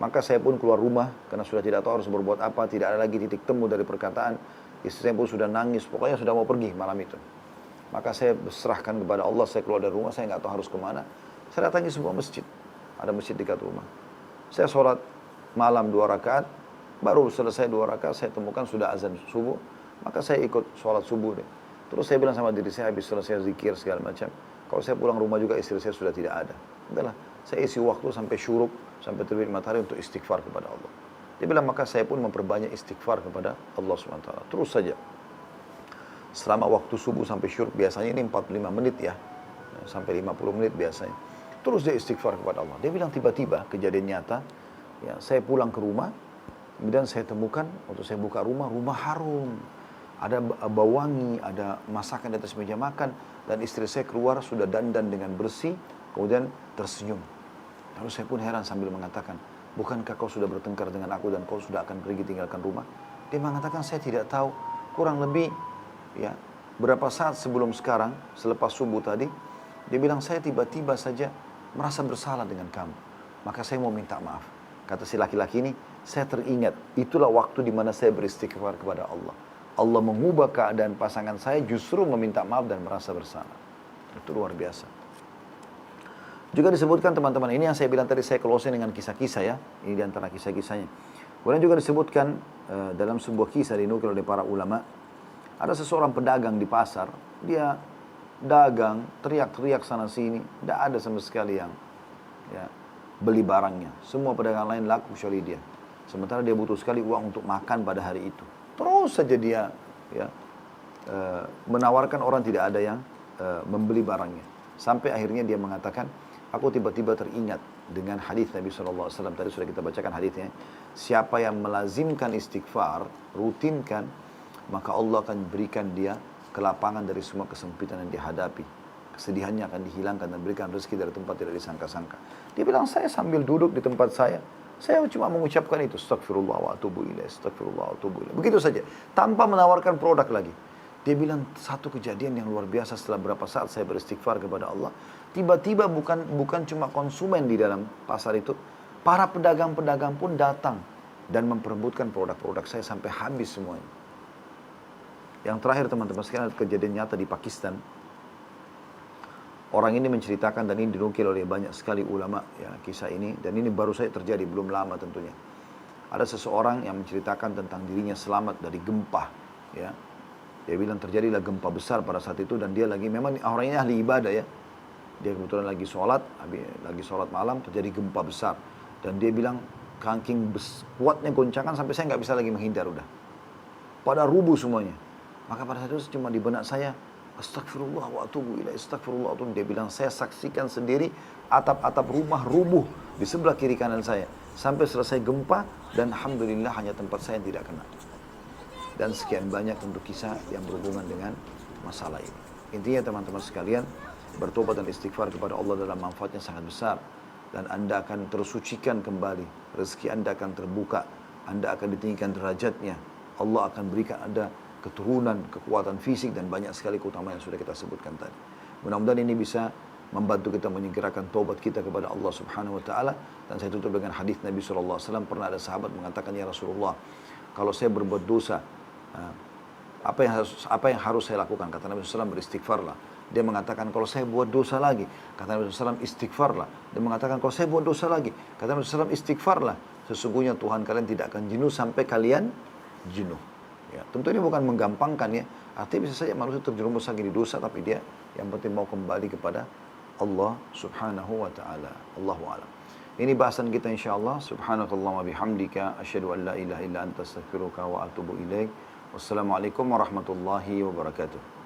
Maka saya pun keluar rumah karena sudah tidak tahu harus berbuat apa, tidak ada lagi titik temu dari perkataan. Istri saya pun sudah nangis, pokoknya sudah mau pergi malam itu. Maka saya berserahkan kepada Allah, saya keluar dari rumah, saya nggak tahu harus kemana. Saya datangi sebuah masjid, ada masjid dekat rumah. Saya sholat malam 2 rakaat, baru selesai 2 rakaat saya temukan sudah azan subuh, maka saya ikut sholat subuh deh. Terus saya bilang sama diri saya, habis selesai zikir segala macam, kalau saya pulang rumah juga istri saya sudah tidak ada. Udahlah, saya isi waktu sampai syuruk, sampai terbit matahari untuk istighfar kepada Allah. Dia bilang, maka saya pun memperbanyak istighfar kepada Allah SWT. Terus saja. Selama waktu subuh sampai syuruk, biasanya ini 45 menit ya, sampai 50 menit biasanya. Terus dia istighfar kepada Allah. Dia bilang tiba-tiba, kejadian nyata, ya, saya pulang ke rumah, kemudian saya temukan, waktu saya buka rumah, rumah harum. Ada bau wangi, ada masakan di atas meja makan, dan istri saya keluar sudah dandan dengan bersih, kemudian tersenyum. Lalu saya pun heran sambil mengatakan, bukankah kau sudah bertengkar dengan aku dan kau sudah akan pergi tinggalkan rumah? Dia mengatakan, saya tidak tahu, kurang lebih ya berapa saat sebelum sekarang, selepas subuh tadi, dia bilang saya tiba-tiba saja merasa bersalah dengan kamu. Maka saya mau minta maaf. Kata si laki-laki ini, saya teringat, itulah waktu di mana saya beristighfar kepada Allah. Allah mengubah keadaan pasangan saya justru meminta maaf dan merasa bersalah. Itu luar biasa. Juga disebutkan teman-teman, ini yang saya bilang tadi, saya closing dengan kisah-kisah ya. Ini diantara kisah-kisahnya. Kemudian juga disebutkan dalam sebuah kisah dinukil oleh para ulama. Ada seseorang pedagang di pasar. Dia dagang, teriak-teriak sana sini. Tidak ada sama sekali yang ya, beli barangnya. Semua pedagang lain laku kecuali dia. Sementara dia butuh sekali uang untuk makan pada hari itu. Terus saja dia ya, menawarkan, orang tidak ada yang membeli barangnya. Sampai akhirnya dia mengatakan, aku tiba-tiba teringat dengan hadis Nabi SAW. Tadi sudah kita bacakan hadisnya. Siapa yang melazimkan istighfar, rutinkan, maka Allah akan berikan dia kelapangan dari semua kesempitan yang dihadapi. Kesedihannya akan dihilangkan dan berikan rezeki dari tempat tidak disangka-sangka. Dia bilang, saya sambil duduk di tempat saya cuma mengucapkan itu, astagfirullah wa atubu ilaih, astagfirullah wa atubu ilaih. Begitu saja, tanpa menawarkan produk lagi. Dia bilang satu kejadian yang luar biasa setelah berapa saat saya beristighfar kepada Allah. Tiba-tiba bukan cuma konsumen di dalam pasar itu, para pedagang-pedagang pun datang dan memperebutkan produk-produk saya sampai habis semuanya. Yang terakhir teman-teman sekalian, kejadian nyata di Pakistan. Orang ini menceritakan dan ini dinukil oleh banyak sekali ulama ya kisah ini, dan ini baru saja terjadi belum lama tentunya. Ada seseorang yang menceritakan tentang dirinya selamat dari gempa ya. Dia bilang terjadilah gempa besar pada saat itu dan dia lagi memang orang ini ahli ibadah ya. Dia kebetulan lagi sholat malam, terjadi gempa besar dan dia bilang kuatnya goncangan sampai saya nggak bisa lagi menghindar udah. Pada rubuh semuanya. Maka pada saat itu cuma di benak saya, astagfirullah wa atubu ilaih, astagfirullah wa atubu. Dia bilang, saya saksikan sendiri atap-atap rumah rubuh di sebelah kiri kanan saya. Sampai selesai gempa dan alhamdulillah hanya tempat saya yang tidak kena. Dan sekian banyak untuk kisah yang berhubungan dengan masalah ini. Intinya teman-teman sekalian, bertobat dan istighfar kepada Allah dalam manfaatnya sangat besar. Dan Anda akan tersucikan kembali. Rezeki Anda akan terbuka. Anda akan ditinggikan derajatnya. Allah akan berikan Anda keturunan, kekuatan fisik dan banyak sekali keutamaan yang sudah kita sebutkan tadi. Mudah-mudahan ini bisa membantu kita menyegerakan taubat kita kepada Allah Subhanahu wa taala. Dan saya tutup dengan hadis Nabi sallallahu alaihi wasallam. Pernah ada sahabat mengatakan, "Ya Rasulullah, kalau saya berbuat dosa, apa yang harus saya lakukan?" Kata Nabi sallallahu alaihi wasallam, "Beristighfarlah." Dia mengatakan, "Kalau saya buat dosa lagi." Kata Nabi sallallahu alaihi wasallam, "Istighfarlah." Dia mengatakan, "Kalau saya buat dosa lagi." Kata Nabi sallallahu alaihi wasallam, "Istighfarlah. Sesungguhnya Tuhan kalian tidak akan jenuh sampai kalian jenuh." Ya, tentu ini bukan menggampangkan ya. Artinya bisa saja manusia terjerumus lagi di dosa, tapi dia yang penting mau kembali kepada Allah Subhanahu wa taala. Allahu a'lam. Ini bahasan kita insyaallah. Subhanakallah wa bihamdika asyhadu an la ilaha illa anta astaghfiruka wa atubu ilaik. Wassalamualaikum warahmatullahi wabarakatuh.